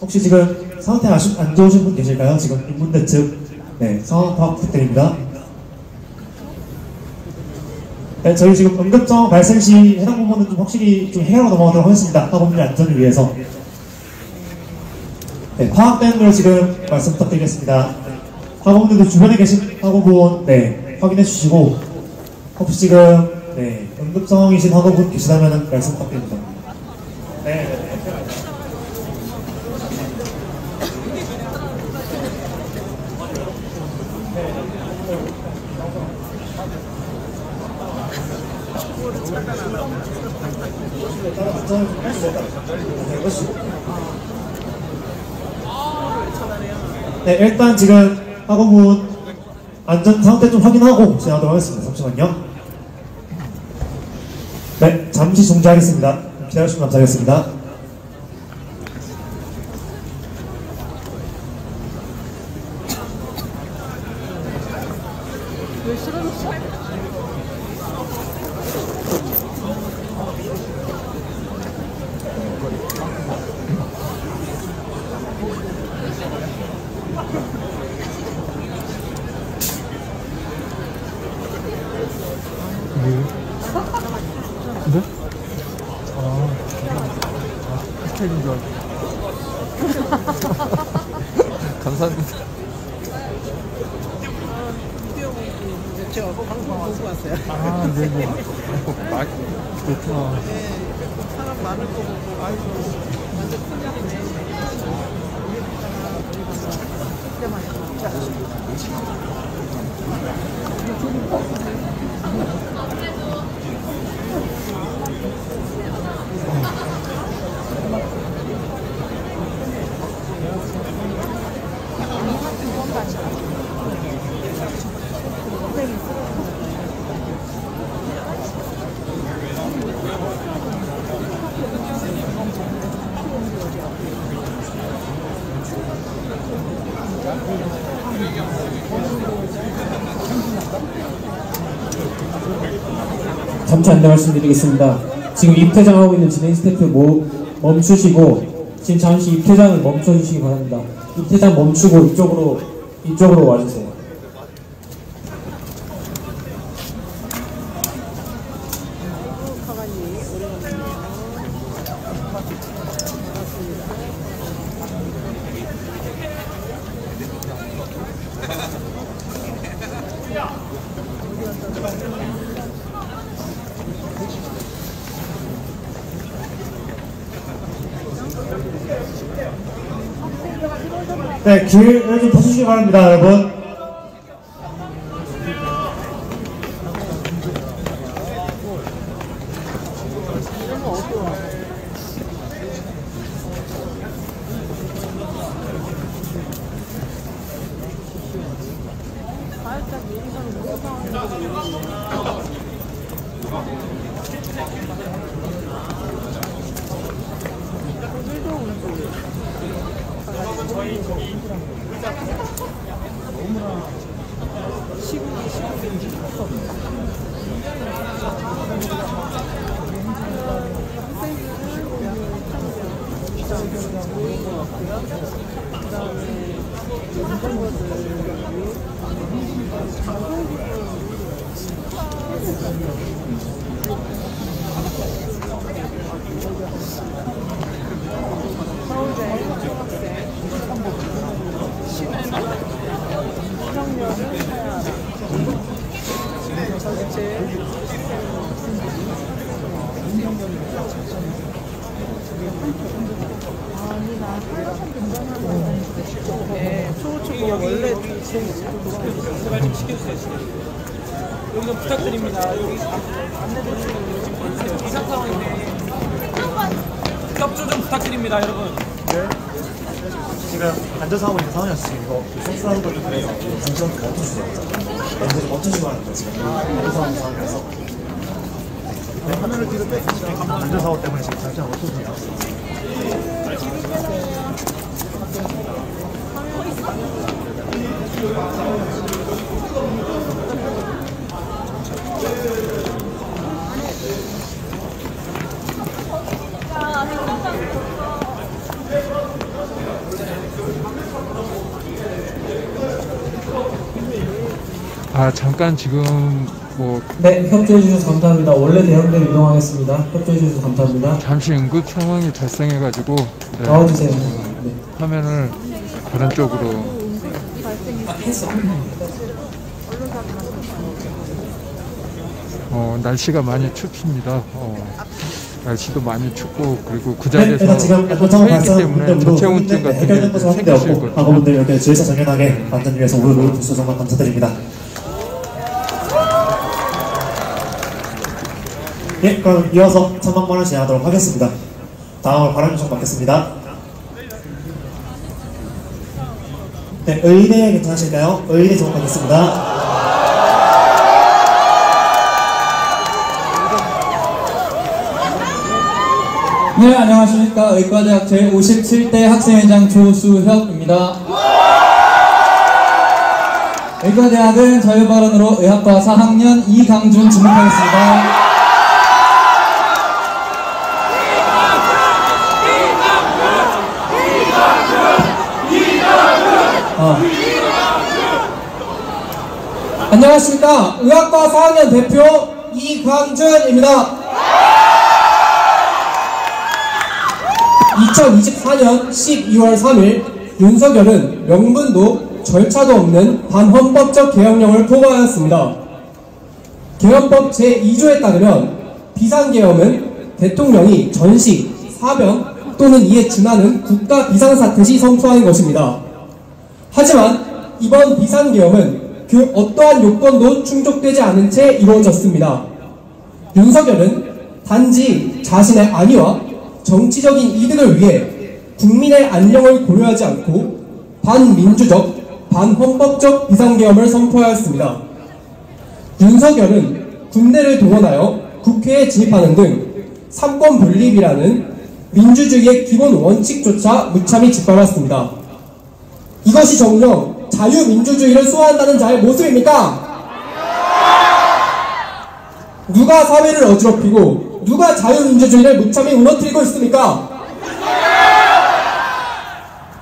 혹시 지금 상태 안 좋으신 분 계실까요? 지금 인문대 측 상황 파악 부탁드립니다. 네, 저희 지금 응급정 발생 시 해당 부분은 좀 확실히 좀 해결하고 넘어가도록 하겠습니다. 학우분들 안전을 위해서. 네, 파악된 걸 지금 말씀 부탁드리겠습니다. 학우분들도 주변에 계신 학우분 확인해 주시고 혹시 지금 응급 상황이신 학우분 계시다면 말씀 부탁드립니다. 네. 네, 일단 지금 학우분 안전 상태 좀 확인하고 진행하도록 하겠습니다. 잠시만요. 네, 잠시 중지하겠습니다. 기다려주시면 감사하겠습니다. 왜 싫어졌어? 네? 스타일인 줄 알고. 감사합니다. 제가 방송 보고 왔어요. 아, 네네. 그렇구나. 사람 많을 거 보고, 아이고, 완전 큰일이네. 잠시 안내 말씀드리겠습니다. 지금 입퇴장하고 있는 진행 스태프 멈추시고 지금 잠시 입퇴장을 멈춰주시기 바랍니다. 입퇴장 멈추고 이쪽으로 와주세요. 네, 길을 좀 펴주시기 바랍니다, 여러분. 초초고 원래 제발 좀 시켜주세요. 여기 좀 부탁드립니다. 여기 안내도 좀 비상 상황인데 협조 좀 부탁드립니다, 여러분. 네. 지금 앉아서 하고 있는 상황이었어. 지금 이거 선수라는 걸 그래서 당장 멈춰주세요. 렌즈 좀 멈춰주고 하는 거예요. 지금 앉아서 하는 상황이라서. 네, 화면을 뒤로 빼주시죠. 앉아서 하고 때문에 지금 잠시만 멈춰주세요. 잠깐 지금 네, 협조해 주셔서 감사합니다. 원래 대형대로 이동하겠습니다. 협조해 주셔서 감사합니다. 잠시 응급 상황이 발생해가지고 나와주세요. 네. 화면을 다른 쪽으로. 날씨가 많이 춥습니다. 날씨도 많이 춥고 그리고 그 자리에서 지금 서 있기 때문에 전체 운전 같은 게 생길 수 있거든요. 학우분들 이렇게 주의사 정연하게 만든 위해서 오늘 주셔서 정말 감사드립니다. 예, 그럼 이어서 3만원을 진행하도록 하겠습니다. 다음으로 발언 요청 받겠습니다. 네, 의대 괜찮으실까요? 의대 지목하겠습니다. 네, 안녕하십니까. 의과대학 제57대 학생회장 조수혁입니다. 의과대학은 자유발언으로 의학과 4학년 이강준 지목하겠습니다. 안녕하십니까. 의학과 4학년 대표 이광준입니다. 2024년 12월 3일 윤석열은 명분도 절차도 없는 반헌법적 계엄령을 포고하였습니다. 계엄법 제2조에 따르면 비상계엄은 대통령이 전시, 사변 또는 이에 준하는 국가 비상사태 시 선포하는 것입니다. 하지만 이번 비상계엄은 그 어떠한 요건도 충족되지 않은 채 이루어졌습니다. 윤석열은 단지 자신의 안위와 정치적인 이득을 위해 국민의 안녕을 고려하지 않고 반민주적, 반헌법적 비상계엄을 선포하였습니다. 윤석열은 군대를 동원하여 국회에 진입하는 등 삼권 분립이라는 민주주의의 기본 원칙조차 무참히 짓밟았습니다. 이것이 정녕 자유민주주의를 수호한다는 자의 모습입니까? 누가 사회를 어지럽히고 누가 자유민주주의를 무참히 무너뜨리고 있습니까?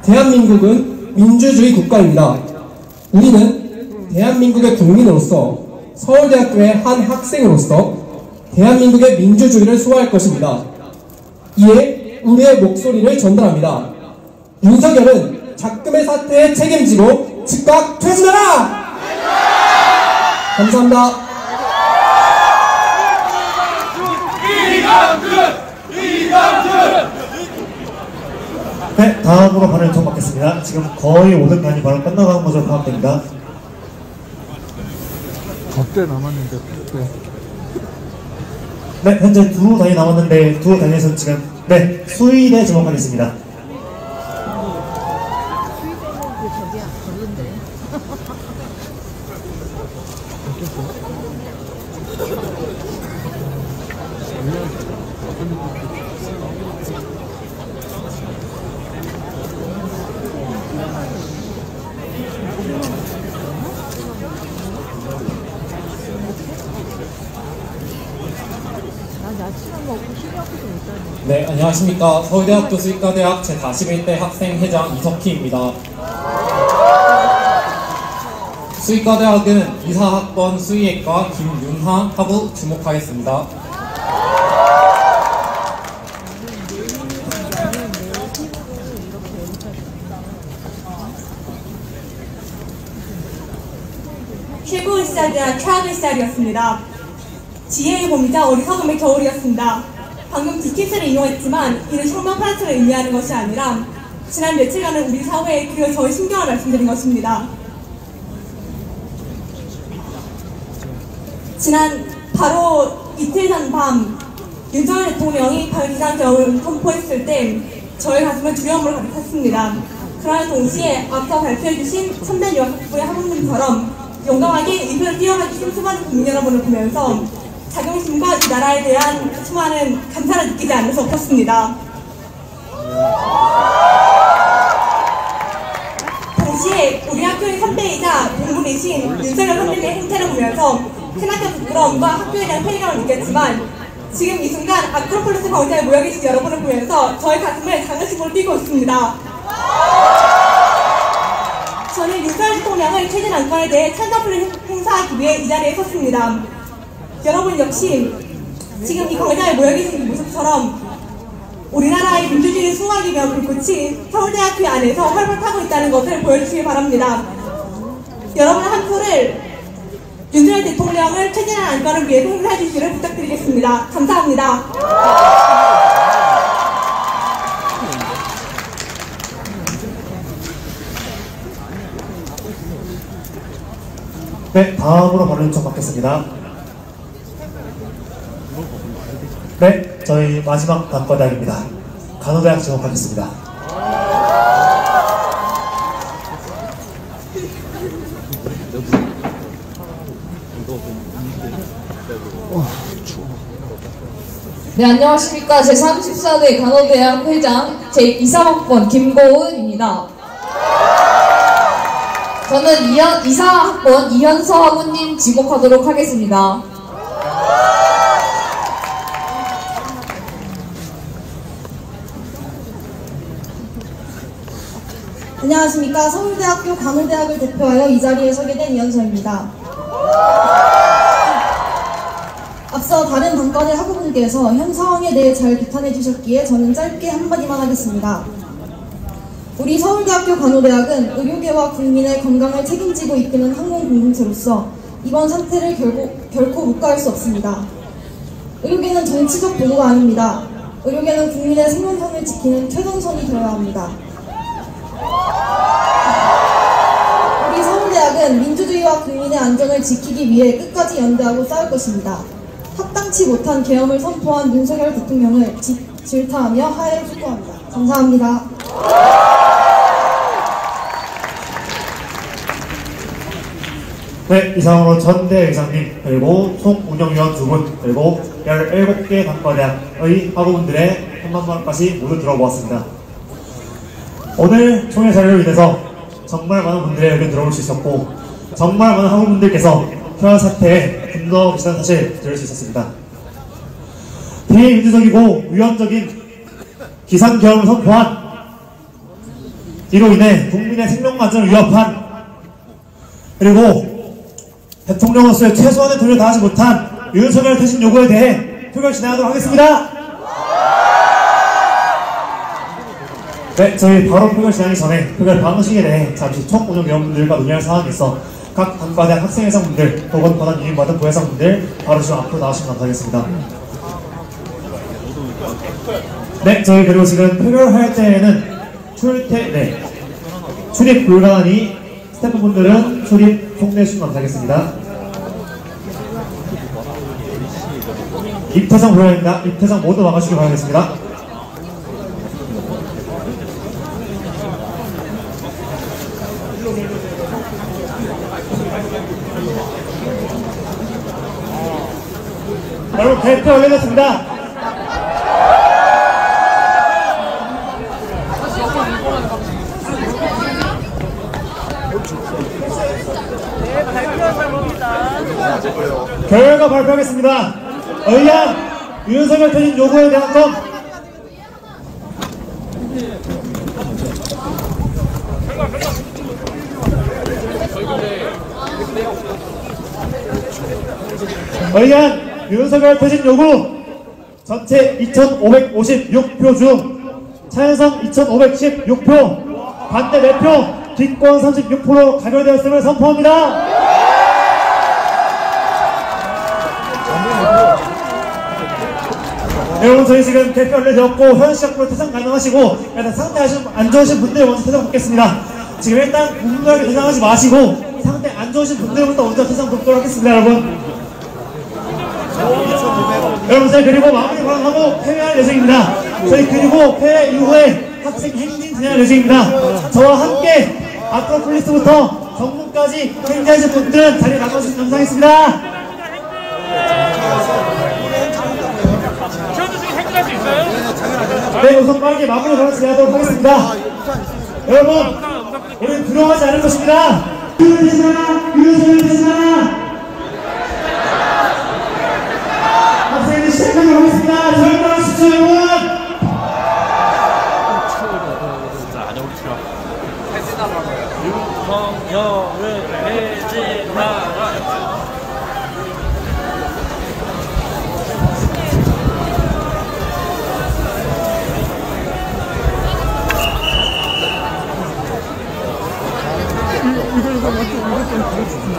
대한민국은 민주주의 국가입니다. 우리는 대한민국의 국민으로서 서울대학교의 한 학생으로서 대한민국의 민주주의를 수호할 것입니다. 이에 우리의 목소리를 전달합니다. 윤석열은 작금의 사태에 책임지고 즉각 퇴진하라! 감사합니다. 네, 다음으로 발언 요청 받겠습니다. 지금 거의 모든 간이 발언 끝나가는 것으로 파악됩니다. 몇 대 남았는데 네, 현재 두 단이 남았는데 두 단에서 지금 수의대 지목하겠습니다. 네, 안녕하십니까. 서울대학교 수의과대학 제41대 학생회장 이석희입니다. 수의과대학은 이사학번 수의학과 김윤하 학우 주목하겠습니다. 최고의사대학 최악의사이었습니다. 지혜의 봄이자 어리석음의 겨울이었습니다. 방금 디킷을 인용했지만 이는 혁명 파트를 의미하는 것이 아니라 지난 며칠간은 우리 사회에 그 저의 심경을 말씀드린 것입니다. 지난 바로 이틀 전 밤 윤석열 대통령이 비상경을 선포했을 때 저의 가슴은 두려움으로 가득 찼습니다. 그러나 동시에 앞서 발표해주신 첨단 유학부의 학우님처럼 용감하게 이별을 뛰어가주신 수많은 국민 여러분을 보면서 자긍심과 이 나라에 대한 수많은 감사를 느끼지 않을 수 없었습니다. 동시에 우리 학교의 선배이자 동문이신 윤석열 선배님의 행태를 보면서 크나큰 부끄러움과 학교에 대한 회의감을 느꼈지만 지금 이 순간 아크로폴리스 광장에 모여 계신 여러분을 보면서 저의 가슴을 장난식으로 뛰고 있습니다. 저는 윤석열 대통령의 퇴진 안건에 대해 찬사표를 행사하기 위해 이 자리에 섰습니다. 여러분 역시 지금 이 광장에 모여 계신 이 모습처럼 우리나라의 민주주의 숭늉이며 불꽃이 서울대학교 안에서 활발 타고 있다는 것을 보여주시기 바랍니다. 여러분 한 표를 윤석열 대통령을 퇴진한 안건을 위해서 행사해 주시기를 부탁드리겠습니다. 감사합니다. 네, 다음으로 발언 요청 받겠습니다. 네, 저희 마지막 단과대학입니다. 간호대학 지목하겠습니다. 네, 안녕하십니까. 제34대 간호대학 회장 제23학번 김고은입니다. 저는 24학번 이현서 학우님 지목하도록 하겠습니다. 안녕하십니까. 서울대학교 간호대학을 대표하여 이 자리에 서게 된 이현서입니다. 앞서 다른 단과대 학우분께서 현 상황에 대해 잘 비판해 주셨기에 저는 짧게 한마디만 하겠습니다. 우리 서울대학교 간호대학은 의료계와 국민의 건강을 책임지고 이끄는 학문 공동체로서 이번 사태를 결코 묵과할 수 없습니다. 의료계는 정치적 도구가 아닙니다. 의료계는 국민의 생명선을 지키는 최전선이 되어야 합니다. 우리 서울대학은 민주주의와 국민의 안전을 지키기 위해 끝까지 연대하고 싸울 것입니다. 합당치 못한 계엄을 선포한 윤석열 대통령을 질타하며 하해를 촉구합니다. 감사합니다. 네, 이상으로 전대 의장님 그리고 총 운영위원 2분 그리고 17개 단과대학의 학우분들의 한마디까지 모두 들어보았습니다. 오늘 총회 자료로 인해서 정말 많은 분들의 의견 들어볼 수 있었고 정말 많은 학우분들께서 표현 사태에 분노하시다는 사실 들을 수 있었습니다. 비민주적이고 위헌적인 기상계엄을 선포한 이로 인해 국민의 생명안전을 위협한 그리고 대통령으로서의 최소한의 도리를 다하지 못한 윤석열 퇴진 요구에 대해 표결 진행하도록 하겠습니다. 네, 저희 바로 표결 진행하기 전에 표결 방식에 대해 잠시 총 운영위원분들과 논의할 사항이 있어 각 단과대학 학생회장분들 혹은 권한 유인받은 부회장분들 바로 지금 앞으로 나오시면 감사하겠습니다. 네, 저희 그리고 지금 표결할 때에는 출입 불가하니 스태프분들은 출입 통내주시면 감사하겠습니다. 입퇴장 불가입니다. 입퇴장 모두 막아주시기 바라겠습니다. 여러분 대표 올려졌습니다. 결과 발표하겠습니다. 의안 윤석열 퇴진 요구에 대한 점 의안 윤석열 퇴진 요구 전체 2,556표 중 찬성 2,516표 반대 4표 기권 36% 가결되었음을 선포합니다. 여러분 저희 지금 대표 알려드렸고 현시작부로 퇴장 가능하시고 일단 상태 안 좋으신 분들 먼저 퇴장 받겠습니다. 지금 일단 무분별하게 퇴장하지 마시고 상태 안 좋으신 분들부터 먼저 퇴장 돕도록 하겠습니다. 여러분 저희 그리고 마무리 발언하고 폐회할 예정입니다. 저희 그리고 폐회 이후에 학생 행진 진행할 예정입니다. 저와 함께 아크로폴리스부터 정문까지 행진하실 분들은 자리에 나가주시면 감사하겠습니다. 네, 우선 빠르게 마무리 발언 진행하도록 하겠습니다. 여러분, 우리 두려워하지 않을 것입니다. 학생들 시작하도록 하겠습니다. 저희 따라주십시오, 여러분. 윤석열을 해지마라. 이거 좀 그렇습니다.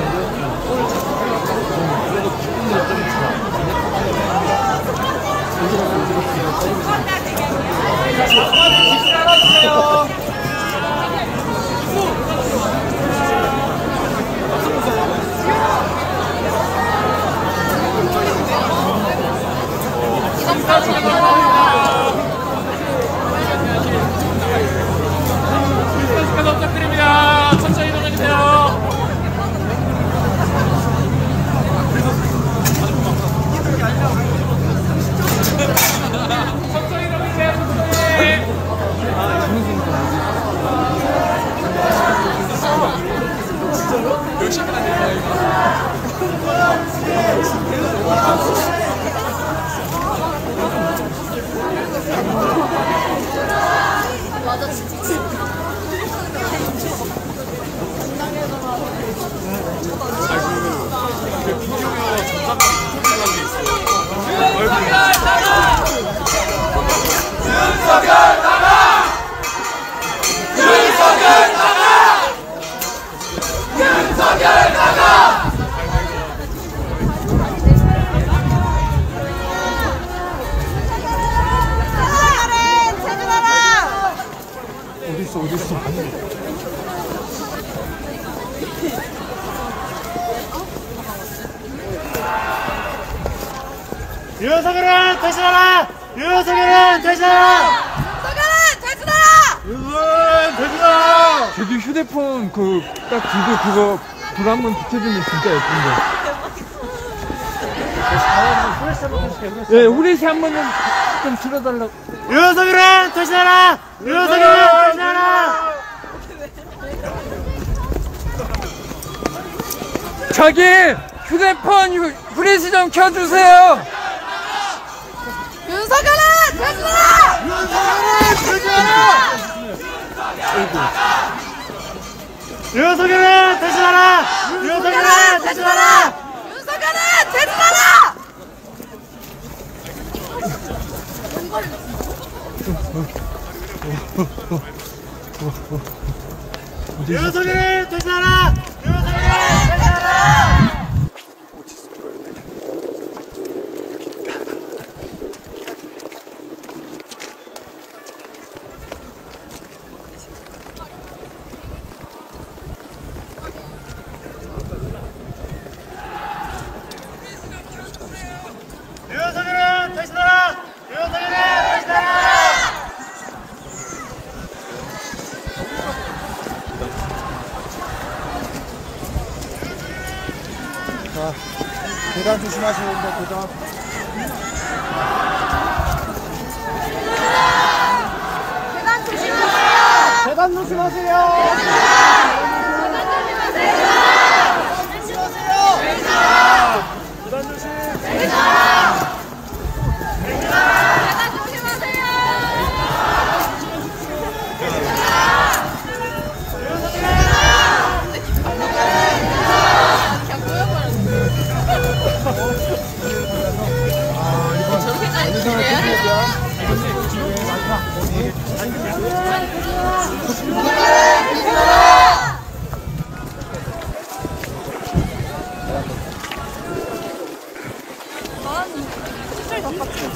부탁드립니다. 천천히 이동해주세요. 천천히 이동해주세요. 몇 시간 되냐 이거. 맞아, 진짜. 어딨어. 윤석열은 퇴진하라! 윤석열은 퇴진하라! 윤석열은 퇴진하라! 저기 휴대폰 딱 들고 그거 불 한번 비춰주면 진짜 예쁜데. 예, 후레쉬 한 번은 좀 틀어달라고. 윤석열은 퇴진하라! 윤석열은 퇴진하라! 자기 휴대폰 후레쉬 좀 켜주세요. 윤석열은 퇴진하라! 윤석열은 퇴진하라! 윤석열은 퇴진하라! 윤석열은 퇴진하라! 윤석열은 퇴진하라! 윤석열은 퇴진하라! 윤석열은 퇴진하라! 윤석열은 퇴진하라! 윤석열은 퇴진하라! 자, 계단 조심하세요. 계단. 계단 조심하세요! 계단 조심하세요! 더 같이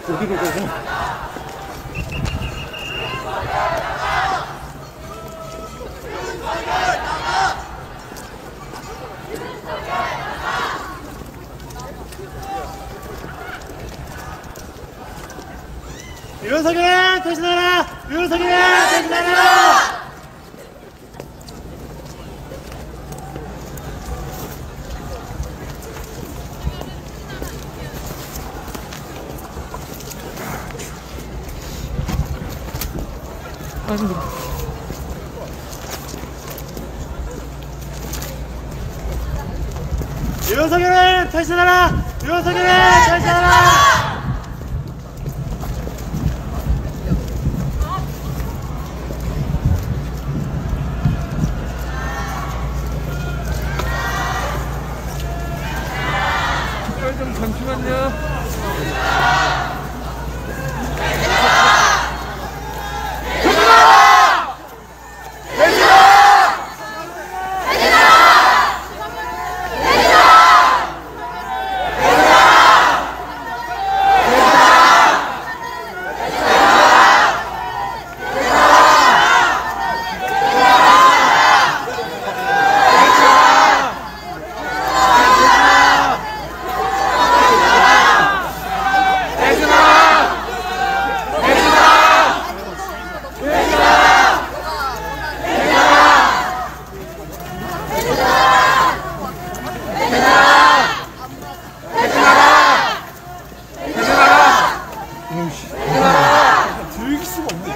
어디로 가고? 윤석열 대신하라! 윤석열 대신하라! 윤석열을 대신하라! 윤석열을 대신하라! 좀 잠시만요. 즐길 수가 없네.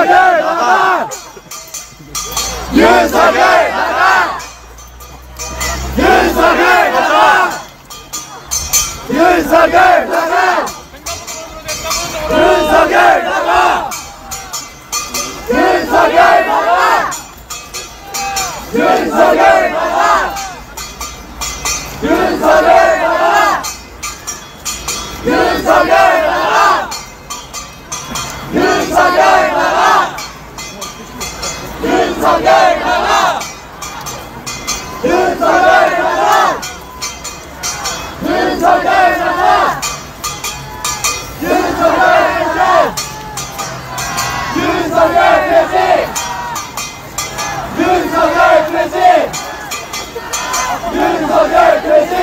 윤석열 나가! 윤석열 나가! 윤석열 나가! 윤석열 나가! 윤석열 나가! 윤석열 나가! 윤석열 나가! 윤석열 나가! 윤석열 나가! 윤석열 나가! 윤석열 나가! 윤석열 나가! 윤석열 나가! 윤석열 나가! 윤석열 퇴직! 윤석열 퇴직! 윤석열 퇴직!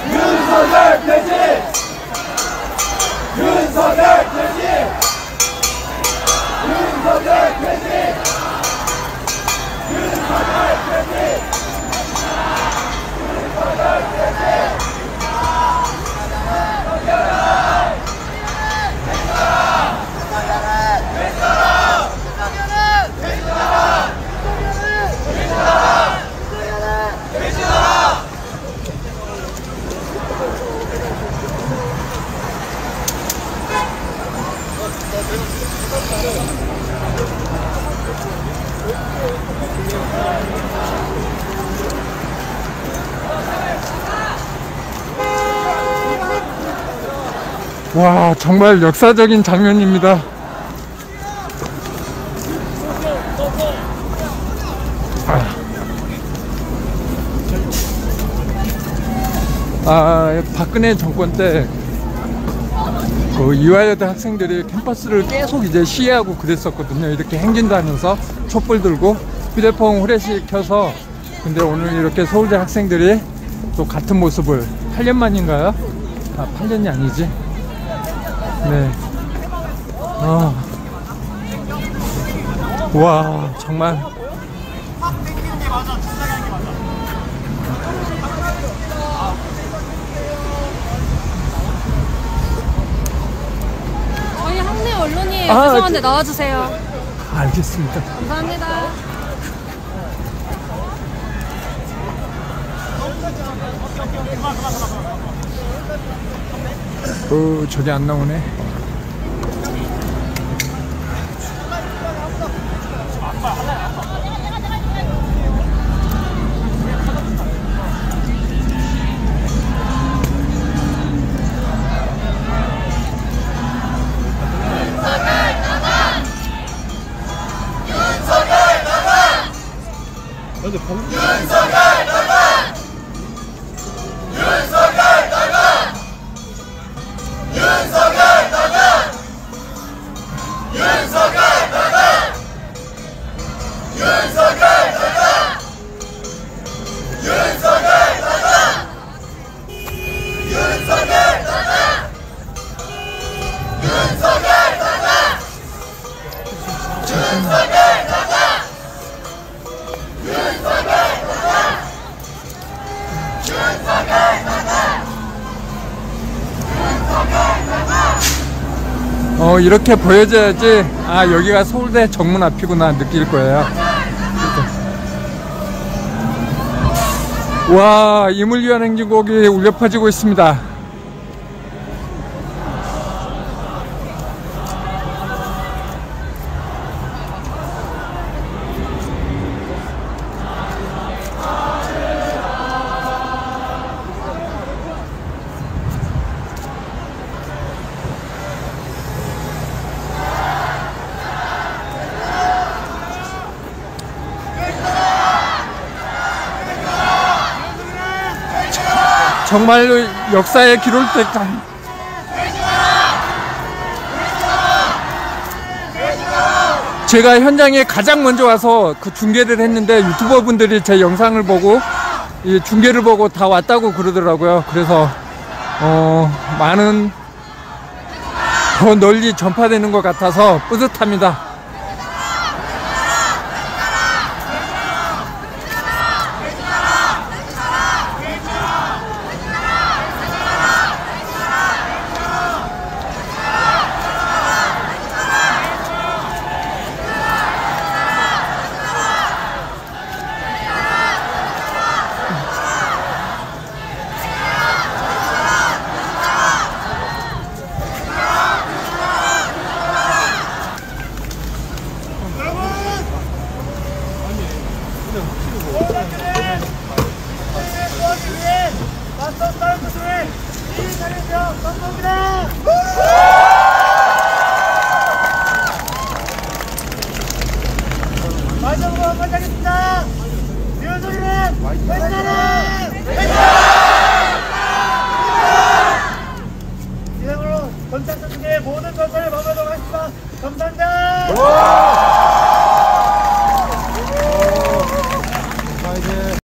윤석열 퇴직! 윤석열 퇴직! 윤석열 퇴직! 윤석열 퇴직! 윤석열 퇴직! 와, 정말 역사적인 장면입니다. 박근혜 정권 때 그 이화여대 학생들이 캠퍼스를 계속 이제 시해하고 그랬었거든요. 이렇게 행진다면서 촛불 들고 휴대폰 후레쉬 켜서. 근데 오늘 이렇게 서울대 학생들이 또 같은 모습을 8년 만인가요? 8년이 아니지. 네. 와, 정말. 저희 학내 언론이에요. 죄송한데 나와주세요. 알겠습니다. 감사합니다. 전혀 안 나오네. 윤석열 나가! 윤석열 나가! 윤석열 나가! 윤석열 나가! 윤석열 나가! 윤석열 나가! 윤석열 나가! 윤석열 나가! 윤석열 나가! 이렇게 보여줘야지 여기가 서울대 정문 앞이구나 느낄 거예요. 와, 임을위한 행진곡이 울려 퍼지고 있습니다. 정말로 역사에 기록될 듯한 제가 현장에 가장 먼저 와서 그 중계를 했는데 유튜버 분들이 제 영상을 보고 이 중계를 보고 다 왔다고 그러더라고요. 그래서 많은 더 널리 전파되는 것 같아서 뿌듯합니다. 서울대학교를 도와주기 위해 맞서 싸울 것을 이 자리에서 선포합니다. 마지막으로 한마디 하겠습니다. 윤석열은 이상으로 전착선 중에 모든 건설을 마무리하도록 하겠습니다. 감사합니다.